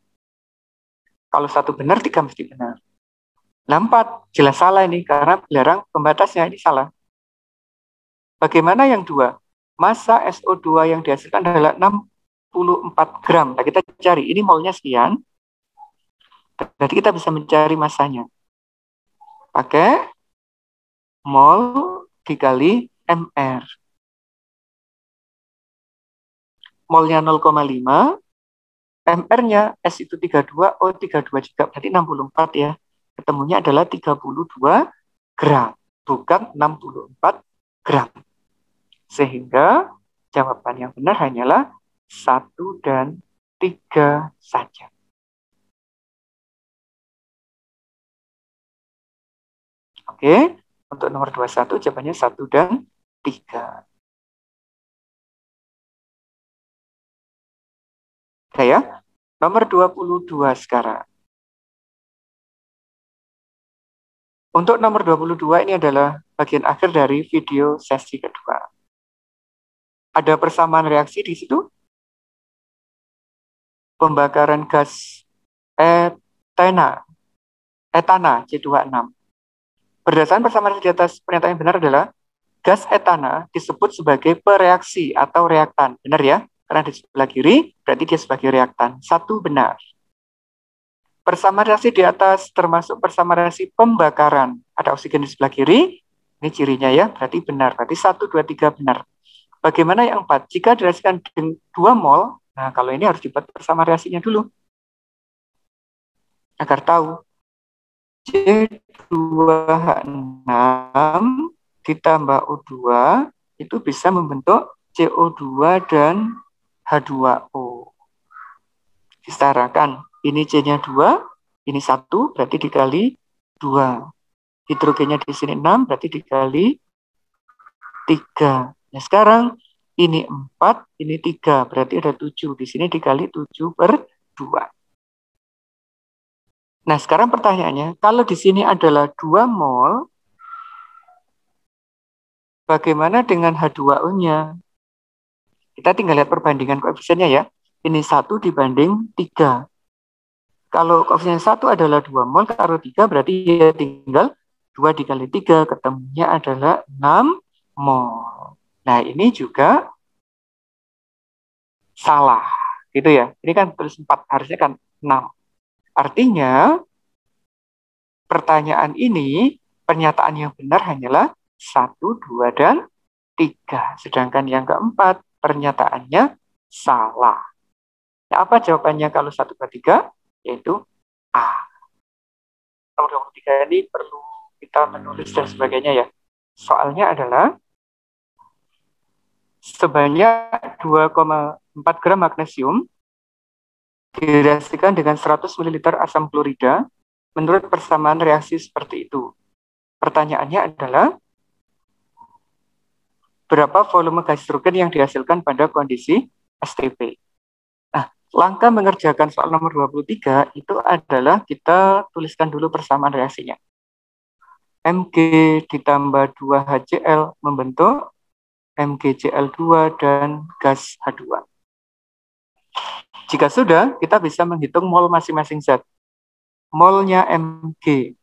Kalau 1 benar, 3 mesti benar. 4 jelas salah ini, karena belerang pembatasnya ini salah. Bagaimana yang 2? Massa SO2 yang dihasilkan adalah 64 gram. Nah, kita cari, ini molnya sekian. Jadi kita bisa mencari massanya. Pakai mol dikali MR. Molnya 0,5, MR-nya S itu 32, O 32 juga, berarti 64 ya. Ketemunya adalah 32 gram, bukan 64 gram. Sehingga jawaban yang benar hanyalah 1 dan 3 saja. Oke, untuk nomor 21 jawabannya 1 dan 3. Oke ya, nomor 22 sekarang. Untuk nomor 22 ini adalah bagian akhir dari video sesi kedua. Ada persamaan reaksi di situ. Pembakaran gas etana C26. Berdasarkan persamaan di atas, pernyataan yang benar adalah gas etana disebut sebagai pereaksi atau reaktan. Benar ya? Karena di sebelah kiri, berarti dia sebagai reaktan. 1 benar. Persamaan reaksi di atas termasuk persamaan reaksi pembakaran. Ada oksigen di sebelah kiri, ini cirinya ya, berarti benar. Berarti 1, 2, 3 benar. Bagaimana yang 4? Jika direaksikan dengan 2 mol, nah kalau ini harus dibuat persamaan reaksinya dulu. Agar tahu. C2H6 ditambah O2 itu bisa membentuk CO2 dan H2O. Disetarakan. Ini C-nya 2, ini 1, berarti dikali 2. Hidrogennya di sini 6, berarti dikali 3. Nah, sekarang ini 4, ini 3, berarti ada 7. Di sini dikali 7 per 2. Nah, sekarang pertanyaannya, kalau di sini adalah 2 mol, bagaimana dengan H2O-nya? Kita tinggal lihat perbandingan koefisiennya ya. Ini 1 dibanding 3. Kalau koefisien 1 adalah 2 mol, kalau 3 berarti ya tinggal 2 dikali 3, ketemunya adalah 6 mol. Nah, ini juga salah, gitu ya. Ini kan tulis 4, harusnya kan 6. Artinya, pertanyaan ini, pernyataan yang benar hanyalah 1, 2, dan 3. Sedangkan yang keempat, pernyataannya salah. Nah, apa jawabannya kalau 1, 2, 3? Yaitu A. Nomor 23 ini perlu kita menulis dan sebagainya ya. Soalnya adalah sebanyak 2,4 gram magnesium direaksikan dengan 100 ml asam klorida menurut persamaan reaksi seperti itu. Pertanyaannya adalah berapa volume gas hidrogen yang dihasilkan pada kondisi STP. Nah, langkah mengerjakan soal nomor 23 itu adalah kita tuliskan dulu persamaan reaksinya. Mg ditambah 2HCl membentuk MgCl2 dan gas H2. Jika sudah, kita bisa menghitung mol masing-masing zat. Molnya Mg,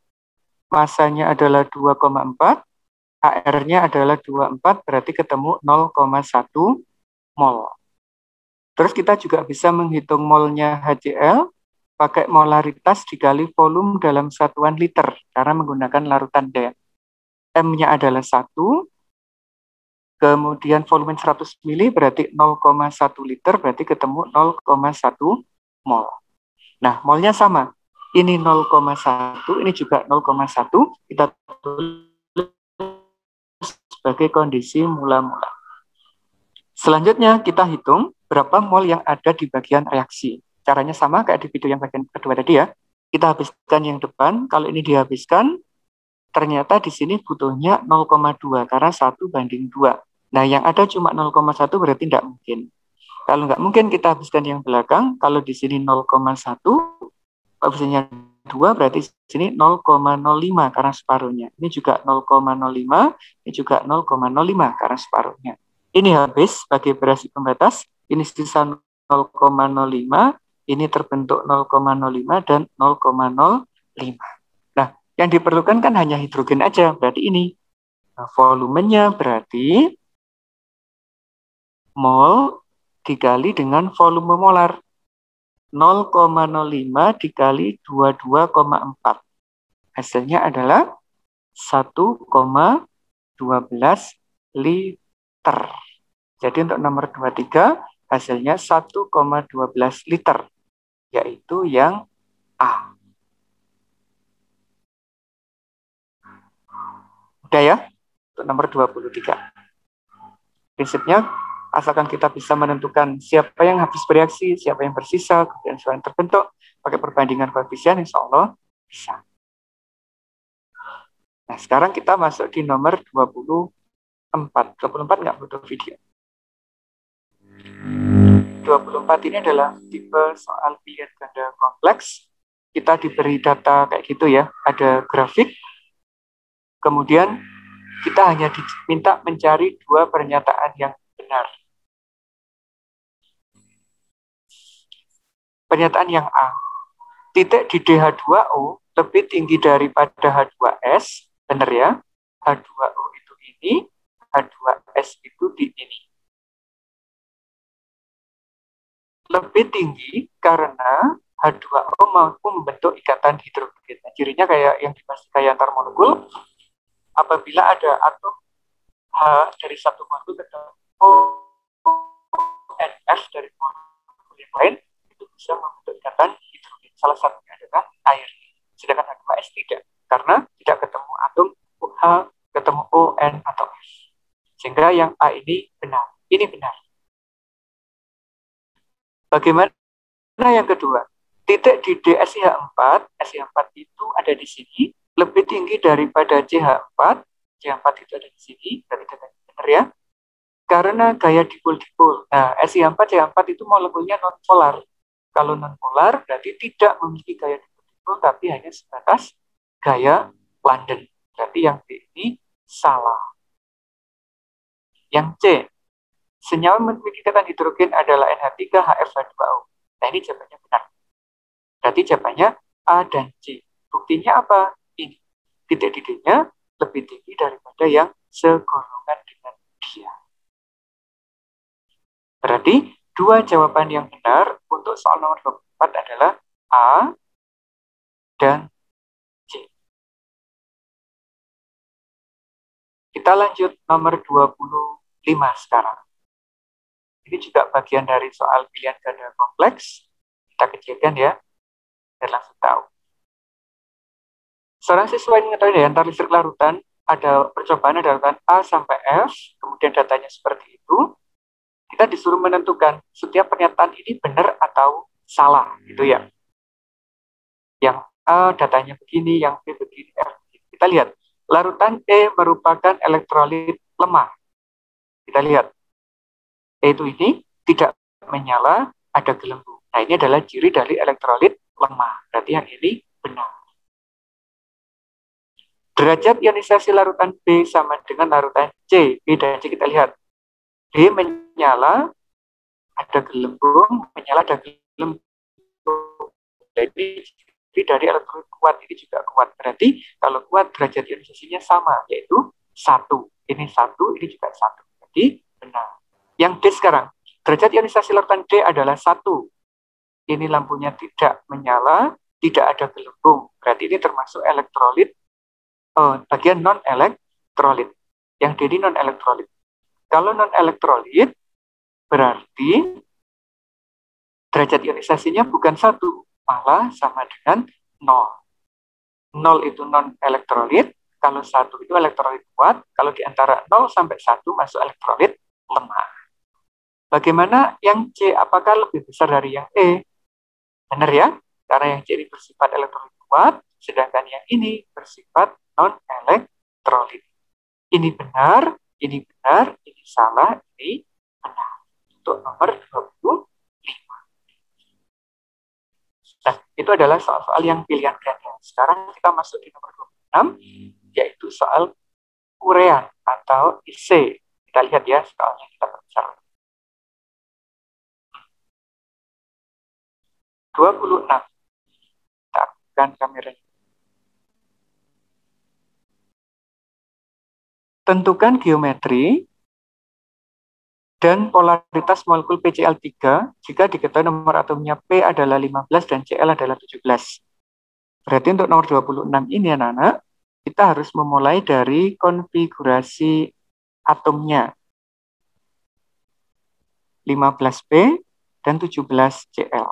masanya adalah 2,4, HR-nya adalah 24, berarti ketemu 0,1 mol. Terus kita juga bisa menghitung molnya HCl, pakai molaritas dikali volume dalam satuan liter, karena menggunakan larutan D. M-nya adalah 1, kemudian volume 100 mili berarti 0,1 liter, berarti ketemu 0,1 mol. Nah, molnya sama. Ini 0,1, ini juga 0,1, kita tulis sebagai kondisi mula-mula. Selanjutnya kita hitung berapa mol yang ada di bagian reaksi. Caranya sama kayak di video yang bagian kedua tadi ya. Kita habiskan yang depan, kalau ini dihabiskan, ternyata di sini butuhnya 0,2 karena 1 banding 2. Nah, yang ada cuma 0,1 berarti tidak mungkin. Kalau nggak mungkin kita habiskan yang belakang, kalau di sini 0,1, koefisiennya 2 berarti di sini 0,05 karena separuhnya. Ini juga 0,05, ini juga 0,05 karena separuhnya. Ini habis sebagai reaksi pembatas, ini sisa 0,05, ini terbentuk 0,05 dan 0,05. Nah, yang diperlukan kan hanya hidrogen aja, berarti ini. Nah, volumenya berarti Mol dikali dengan volume molar. 0,05 dikali 22,4. Hasilnya adalah 1,12 liter. Jadi untuk nomor 23 hasilnya 1,12 liter, yaitu yang A. Udah ya, untuk nomor 23. Prinsipnya, asalkan kita bisa menentukan siapa yang habis bereaksi, siapa yang bersisa, kemudian siapa yang terbentuk, pakai perbandingan koefisien, insya Allah bisa. Nah, sekarang kita masuk di nomor 24. 24 nggak butuh video. 24 ini adalah tipe soal pilihan ganda kompleks. Kita diberi data kayak gitu ya, ada grafik. Kemudian kita hanya diminta mencari dua pernyataan yang benar. Pernyataan yang A, titik di DH2O lebih tinggi daripada H2S, benar ya? H2O itu ini, H2S itu di ini. Lebih tinggi karena H2O mampu membentuk ikatan hidrogen. Nah, cirinya kayak yang dipastikan antar molekul. Apabila ada atom H dari satu molekul ketemu ONF dari molekul yang lain, itu bisa membentuk ikatan hidrogen. Salah satunya adalah air. Sedangkan H2S tidak, karena tidak ketemu atom H ketemu ON atau F. Sehingga yang A ini benar. Ini benar. Bagaimana yang kedua? Titik di DSIH4, SIH4 itu ada di sini, lebih tinggi daripada CH4. CH4 itu ada di sini, berarti benar ya. Karena gaya dipol-dipol. Nah, SiH4, CH4 itu molekulnya non-polar. Kalau non-polar berarti tidak memiliki gaya dipol-dipol, tapi hanya sebatas gaya London. Berarti yang B ini salah. Yang C, senyawa memiliki ikatan hidrogen adalah NH3HF2O. Nah, ini jawabannya benar. Berarti jawabannya A dan C. Buktinya apa? Ini. Titik D-nya lebih tinggi daripada yang segolongan dengan dia. Berarti dua jawaban yang benar untuk soal nomor 24 adalah A dan C. Kita lanjut nomor 25 sekarang. Ini juga bagian dari soal pilihan ganda kompleks. Kita kecilkan ya, biar langsung tahu. Seorang siswa ingin mengetahui daya antar listrik larutan, ada percobaan ada larutan A sampai F, kemudian datanya seperti itu. Kita disuruh menentukan setiap pernyataan ini benar atau salah, gitu ya. Yang A datanya begini, yang B begini, F begini. Kita lihat, larutan E merupakan elektrolit lemah. Kita lihat, E itu ini tidak menyala, ada gelembung. Nah, ini adalah ciri dari elektrolit lemah. Berarti yang ini benar. Derajat ionisasi larutan B sama dengan larutan C. B dan C kita lihat. B menyala, ada gelembung, menyala, ada gelembung. Jadi dari elektrolit kuat ini juga kuat. Berarti kalau kuat derajat ionisasinya sama, yaitu 1. Ini 1, ini juga 1. Jadi benar. Yang D sekarang, derajat ionisasi larutan D adalah 1. Ini lampunya tidak menyala, tidak ada gelembung. Berarti ini termasuk elektrolit, bagian non-elektrolit. Yang D ini non-elektrolit. Kalau non-elektrolit, berarti derajat ionisasinya bukan 1, malah sama dengan 0. 0 itu non-elektrolit, kalau 1 itu elektrolit kuat, kalau di antara 0 sampai 1 masuk elektrolit lemah. Bagaimana yang C? Apakah lebih besar dari yang E? Benar ya? Karena yang C ini bersifat elektrolit kuat, sedangkan yang ini bersifat non-elektrolit. Ini benar, ini salah, ini benar. Untuk nomor 25. Nah, itu adalah soal-soal yang pilihan ganda. Sekarang kita masuk di nomor 26, yaitu soal urean atau IC. Kita lihat ya soalnya, kita bicara. 26. Kita aktifkan kameranya. Tentukan geometri Dan polaritas molekul PCl3 jika diketahui nomor atomnya P adalah 15 dan Cl adalah 17. Berarti untuk nomor 26 ini anak-anak, kita harus memulai dari konfigurasi atomnya. 15P dan 17Cl.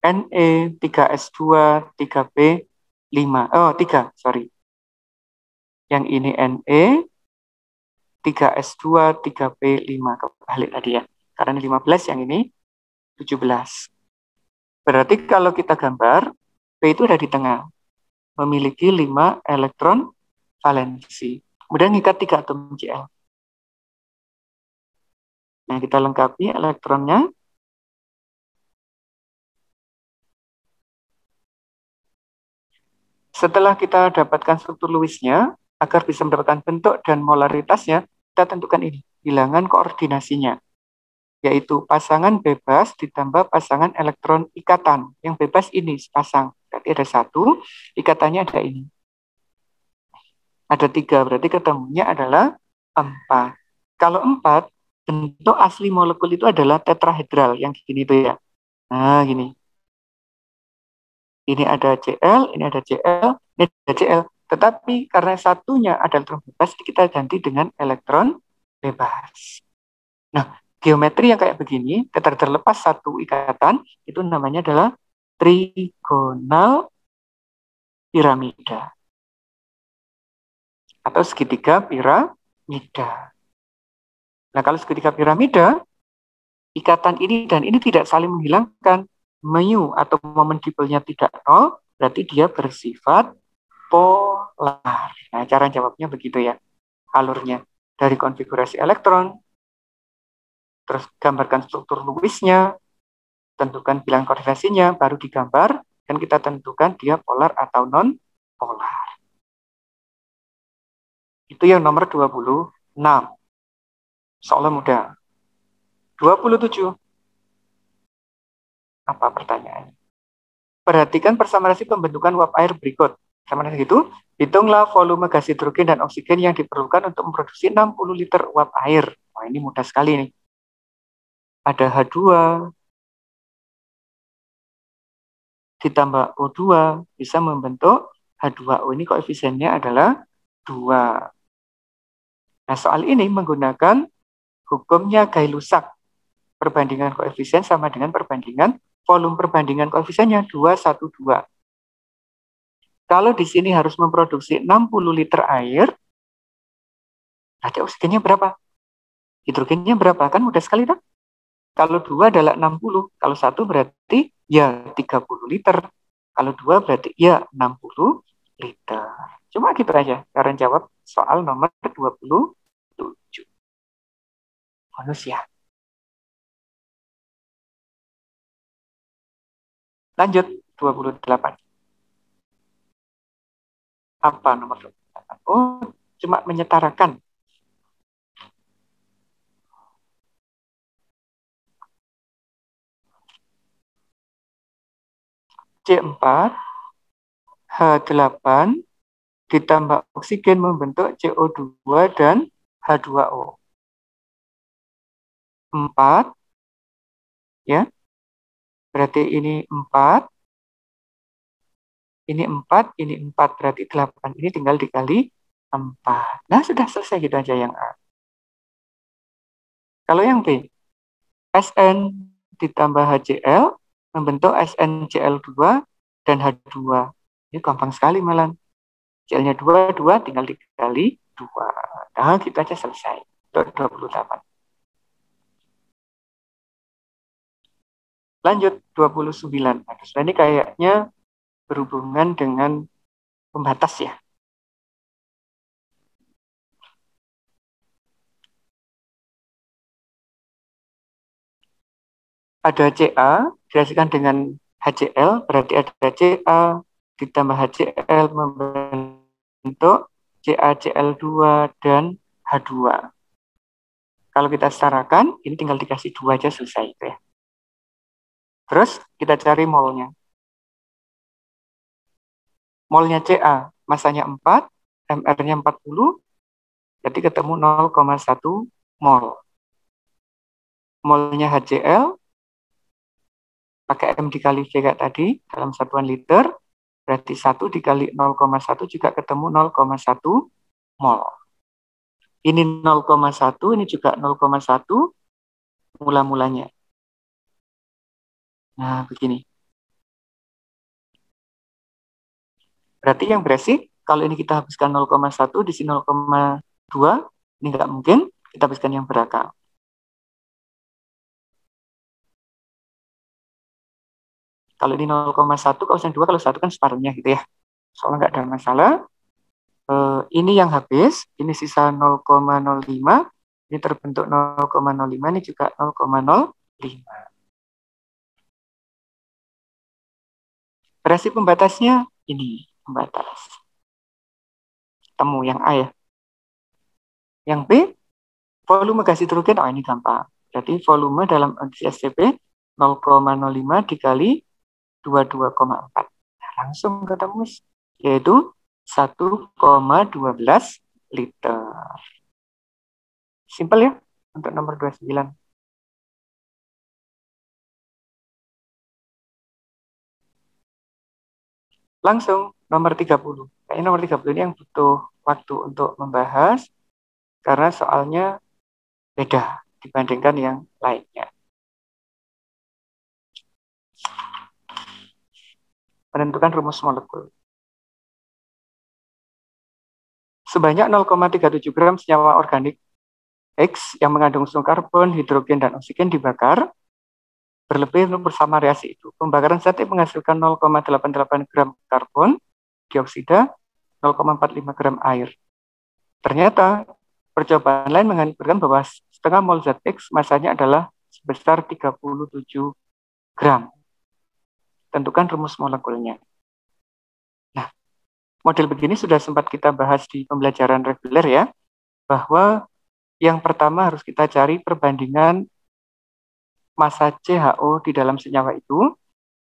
Ne 3S2 3P 5. Oh, 3, sorry. Yang ini Ne 3S2 3P5, kebalik tadi ya. Karena 15, yang ini 17. Berarti kalau kita gambar, P itu ada di tengah. Memiliki 5 elektron valensi. Kemudian ngikat 3 atom Cl. Nah, kita lengkapi elektronnya. Setelah kita dapatkan struktur Lewisnya, agar bisa mendapatkan bentuk dan molaritasnya, kita tentukan ini, bilangan koordinasinya, yaitu pasangan bebas ditambah pasangan elektron ikatan. Yang bebas ini sepasang, berarti ada 1, ikatannya ada ini. Ada 3, berarti ketemunya adalah 4. Kalau 4, bentuk asli molekul itu adalah tetrahedral, yang gini tuh ya. Nah, gini. Ini ada Cl, ini ada Cl, ini ada Cl. Tetapi karena satunya ada elektron bebas, kita ganti dengan elektron bebas. Nah, geometri yang kayak begini, terlepas satu ikatan, itu namanya adalah trigonal piramida. Atau segitiga piramida. Nah, kalau segitiga piramida, ikatan ini dan ini tidak saling menghilangkan. Mu atau momen dipolnya tidak nol, berarti dia bersifat polar. Nah, cara jawabnya begitu ya, alurnya. Dari konfigurasi elektron, terus gambarkan struktur Lewisnya, tentukan bilangan koordinasinya, baru digambar, dan kita tentukan dia polar atau non-polar. Itu yang nomor 26. Soalnya mudah. 27. Apa pertanyaannya? Perhatikan persamaan pembentukan uap air berikut. Sama dengan itu, hitunglah volume gas hidrogen dan oksigen yang diperlukan untuk memproduksi 60 liter uap air. Wah, ini mudah sekali nih. Ada H2 ditambah O2 bisa membentuk H2O. Ini koefisiennya adalah 2. Nah, soal ini menggunakan hukumnya Gay-Lussac. Perbandingan koefisien sama dengan perbandingan volume. Perbandingan koefisiennya 2:1:2. Kalau di sini harus memproduksi 60 liter air, berarti oksigennya berapa? Hidrogennya berapa? Kan mudah sekali, kan? Kalau 2 adalah 60, kalau 1 berarti ya 30 liter. Kalau 2 berarti ya 60 liter. Cuma gitu aja cara jawab soal nomor 27. Bonus ya. Lanjut, 28. Apa nomor 28? Oh, cuma menyetarakan. C4, H8, ditambah oksigen membentuk CO2 dan H2O. 4, ya. Berarti ini 4, ini 4, ini 4, berarti 8. Ini tinggal dikali 4. Nah, sudah selesai gitu aja yang A. Kalau yang B, Sn ditambah HCl membentuk SnCl2 dan H2. Ini gampang sekali malah. Cl-nya 2, 2 tinggal dikali 2. Nah, gitu aja selesai. 28. Lanjut, 29. Nah, ini kayaknya berhubungan dengan pembatas ya. Ada Ca dihasilkan dengan HCl, berarti ada Ca ditambah HCl membentuk CaCl2 dan H2. Kalau kita setarakan, ini tinggal dikasih 2 aja selesai. Ya. Terus kita cari molnya. Molnya Ca, masanya 4, MR-nya 40, jadi ketemu 0,1 mol. molnya HCl, pakai M dikali V kayak tadi, dalam satuan liter, berarti 1 dikali 0,1 juga ketemu 0,1 mol. Ini 0,1, ini juga 0,1 mula-mulanya. Nah, begini. Berarti yang bereaksi, kalau ini kita habiskan 0,1, di sini 0,2, ini nggak mungkin, kita habiskan yang berakar. Kalau ini 0,1, kalau yang 2, kalau 1 kan separuhnya gitu ya. Soalnya nggak ada masalah. Ini yang habis, ini sisa 0,05, ini terbentuk 0,05, ini juga 0,05. Reaksi pembatasnya ini, pembatas. Temu yang A ya. Yang B, volume gas hidrogen, oh ini gampang. Jadi volume dalam kondisi SCP 0,05 dikali 22,4. Nah, langsung ketemu, yaitu 1,12 liter. Simpel ya, untuk nomor 29. Langsung, nomor 30. Kayaknya nomor 30 ini yang butuh waktu untuk membahas, karena soalnya beda dibandingkan yang lainnya. Menentukan rumus molekul. Sebanyak 0,37 gram senyawa organik X yang mengandung unsur karbon, hidrogen, dan oksigen dibakar berlebih bersama reaksi itu. Pembakaran statik menghasilkan 0,88 gram karbon dioksida, 0,45 gram air. Ternyata percobaan lain menunjukkan bahwa setengah mol zat X masanya adalah sebesar 37 gram. Tentukan rumus molekulnya. Nah, model begini sudah sempat kita bahas di pembelajaran reguler ya, bahwa yang pertama harus kita cari perbandingan massa CHO di dalam senyawa itu.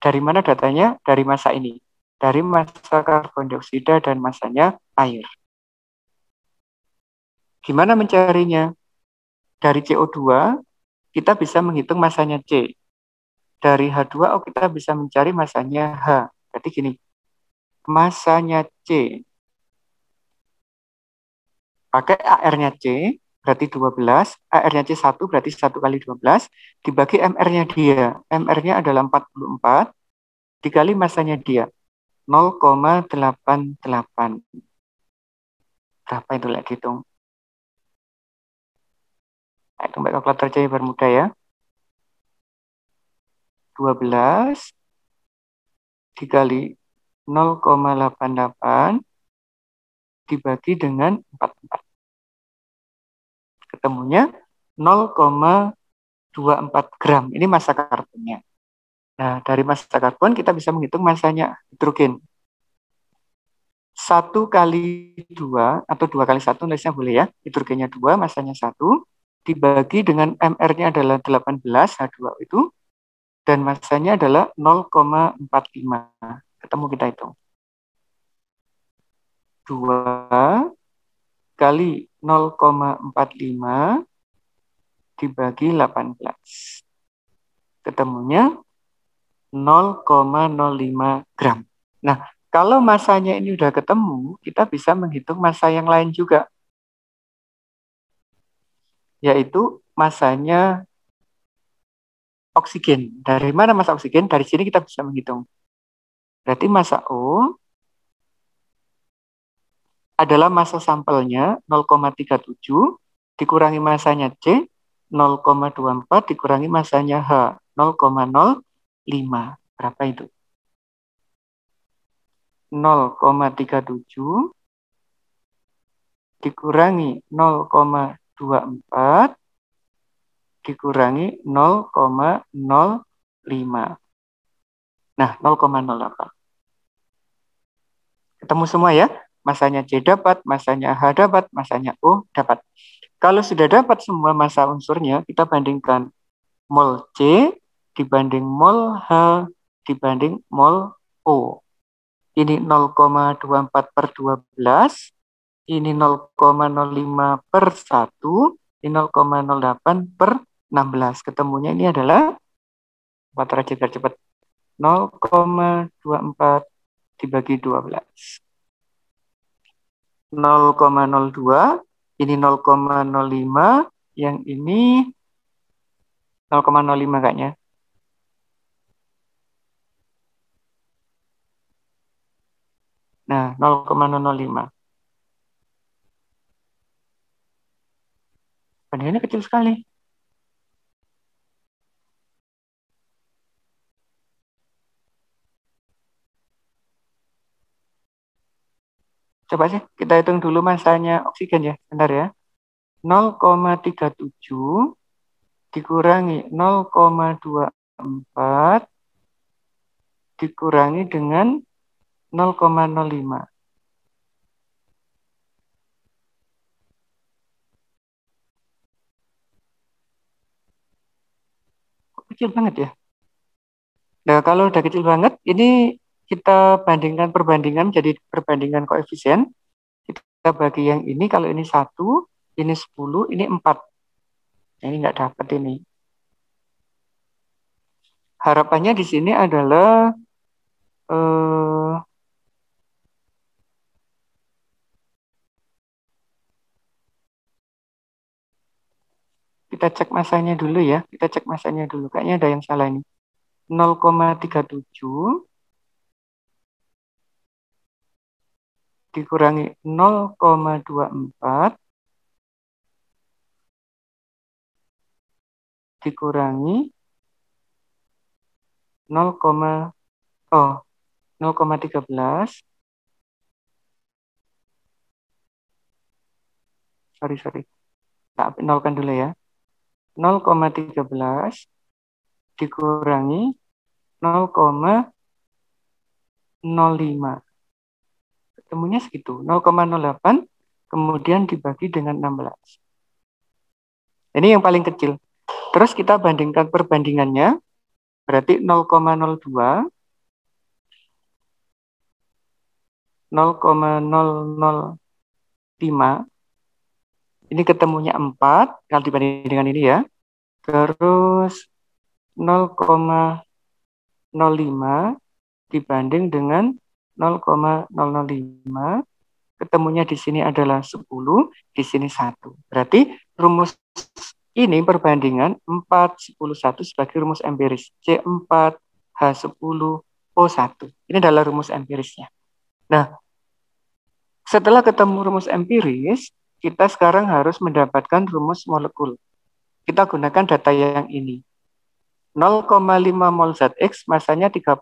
Dari mana datanya? Dari massa ini. Dari massa karbon dioksida dan massanya air. Gimana mencarinya? Dari CO2, kita bisa menghitung massanya C. Dari H2O kita bisa mencari massanya H. Berarti gini, massanya C. Pakai AR-nya C, berarti 12. AR-nya C1 berarti 1 kali 12. Dibagi MR-nya dia. MR-nya adalah 44. Dikali massanya dia. 0,88. Berapa itu lagi hitung? Nah, itu mbak kalkulator aja biar mudah ya. 12 dikali 0,88 dibagi dengan 44. Ketemunya 0,24 gram. Ini massa karbonnya. Nah, dari massa karbon kita bisa menghitung massanya hidrogen. 1 kali 2 atau 2 kali 1 nulisnya boleh ya. Hidrogennya 2, massanya 1. Dibagi dengan MR-nya adalah 18, H2O itu. Dan massanya adalah 0,45. Ketemu kita hitung. 2 kali 0,45 dibagi 18. Ketemunya 0,05 gram. Nah, kalau massanya ini udah ketemu, kita bisa menghitung massa yang lain juga. Yaitu massanya oksigen. Dari mana massa oksigen? Dari sini kita bisa menghitung. Berarti massa O adalah massa sampelnya 0,37 dikurangi massanya C 0,24 dikurangi massanya H 0,05. Berapa itu? 0,37 dikurangi 0,24 dikurangi 0,05. Nah, 0,08. Ketemu semua ya? Massanya C dapat, massanya H dapat, massanya O dapat. Kalau sudah dapat semua massa unsurnya, kita bandingkan mol C dibanding mol H dibanding mol O. Ini 0,24 per 12, ini 0,05 per 1, ini 0,08 per 16. Ketemunya ini adalah, buat aja biar cepat, 0,24 dibagi 12. 0,02, ini 0,05, yang ini 0,05 kayaknya. Nah, 0,005. Bandingannya kecil sekali. Coba sih kita hitung dulu masanya oksigen ya, bentar ya. 0,37 dikurangi 0,24 dikurangi dengan 0,05. Kecil banget ya. Nah, kalau udah kecil banget, ini kita bandingkan perbandingan jadi perbandingan koefisien. Kita bagi yang ini, kalau ini 1, ini 10, ini 4. Ini nggak dapat ini. Harapannya di sini adalah kita cek masanya dulu ya. Kita cek masanya dulu. Kayaknya ada yang salah ini. 0,37 dikurangi 0,24 dikurangi 0,13. Sorry. Tak nolkan dulu ya. 0,13 dikurangi 0,05. Ketemunya segitu. 0,08 kemudian dibagi dengan 16. Ini yang paling kecil. Terus kita bandingkan perbandingannya. Berarti 0,02, 0,005. Ini ketemunya 4 kalau dibanding dengan ini ya. Terus 0,05 dibanding dengan 0,005. Ketemunya di sini adalah 10, di sini 1. Berarti rumus ini perbandingan 4, 10, 1 sebagai rumus empiris. C4, H10, O1. Ini adalah rumus empirisnya. Nah, setelah ketemu rumus empiris, kita sekarang harus mendapatkan rumus molekul. Kita gunakan data yang ini. 0,5 mol ZX masanya 37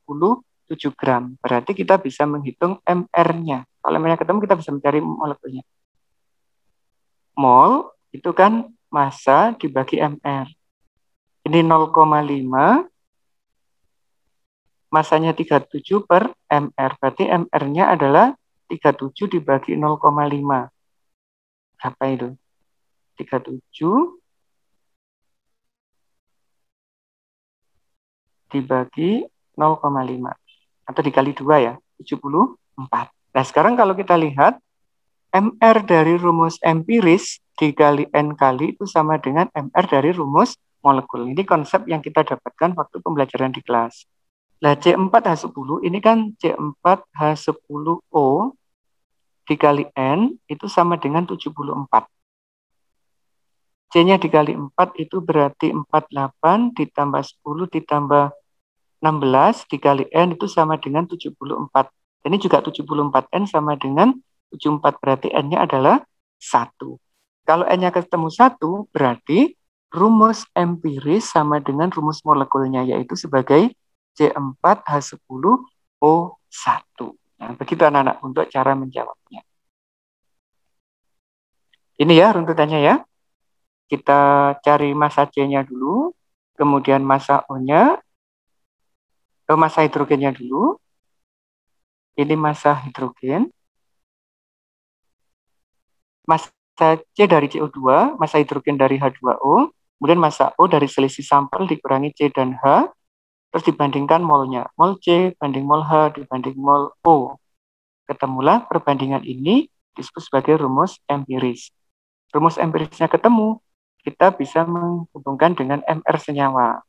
gram. Berarti kita bisa menghitung MR-nya. Kalau MR-nya ketemu, kita bisa mencari molekulnya. Mol itu kan masa dibagi MR. Ini 0,5, masanya 37 per MR. Berarti MR-nya adalah 37 dibagi 0,5. Berapa itu? 37 dibagi 0,5. Atau dikali 2 ya, 74. Nah, sekarang kalau kita lihat, MR dari rumus empiris dikali N kali itu sama dengan MR dari rumus molekul. Ini konsep yang kita dapatkan waktu pembelajaran di kelas. Nah, C4H10 ini kan C4H10O dikali N itu sama dengan 74. C-nya dikali 4 itu berarti 48 ditambah 10 ditambah 16 dikali N itu sama dengan 74. Ini juga 74N sama dengan 74, berarti N-nya adalah 1. Kalau N-nya ketemu 1, berarti rumus empiris sama dengan rumus molekulnya, yaitu sebagai C4H10O1. Nah, begitu anak-anak untuk cara menjawabnya. Ini ya runtutannya ya. Kita cari massa C-nya dulu, kemudian massa O-nya, massa hidrogennya dulu. Ini massa hidrogen. Massa C dari CO2, massa hidrogen dari H2O, kemudian massa O dari selisih sampel dikurangi C dan H, terus dibandingkan molnya. Mol C banding mol H dibanding mol O. Ketemulah perbandingan ini disebut sebagai rumus empiris. Rumus empirisnya ketemu, kita bisa menghubungkan dengan MR senyawa.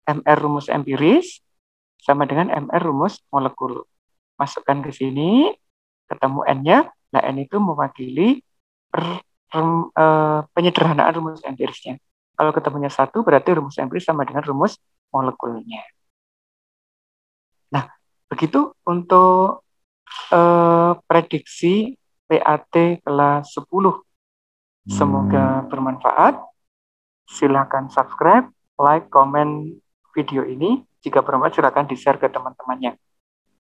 MR rumus empiris sama dengan MR rumus molekul. Masukkan ke sini, ketemu N-nya. Nah, N itu mewakili penyederhanaan rumus empirisnya. Kalau ketemunya 1, berarti rumus empiris sama dengan rumus molekulnya. Nah, begitu untuk prediksi PAT kelas 10. Semoga bermanfaat. Silakan subscribe, like, komen video ini. Jika bermanfaat, silakan di-share ke teman-temannya.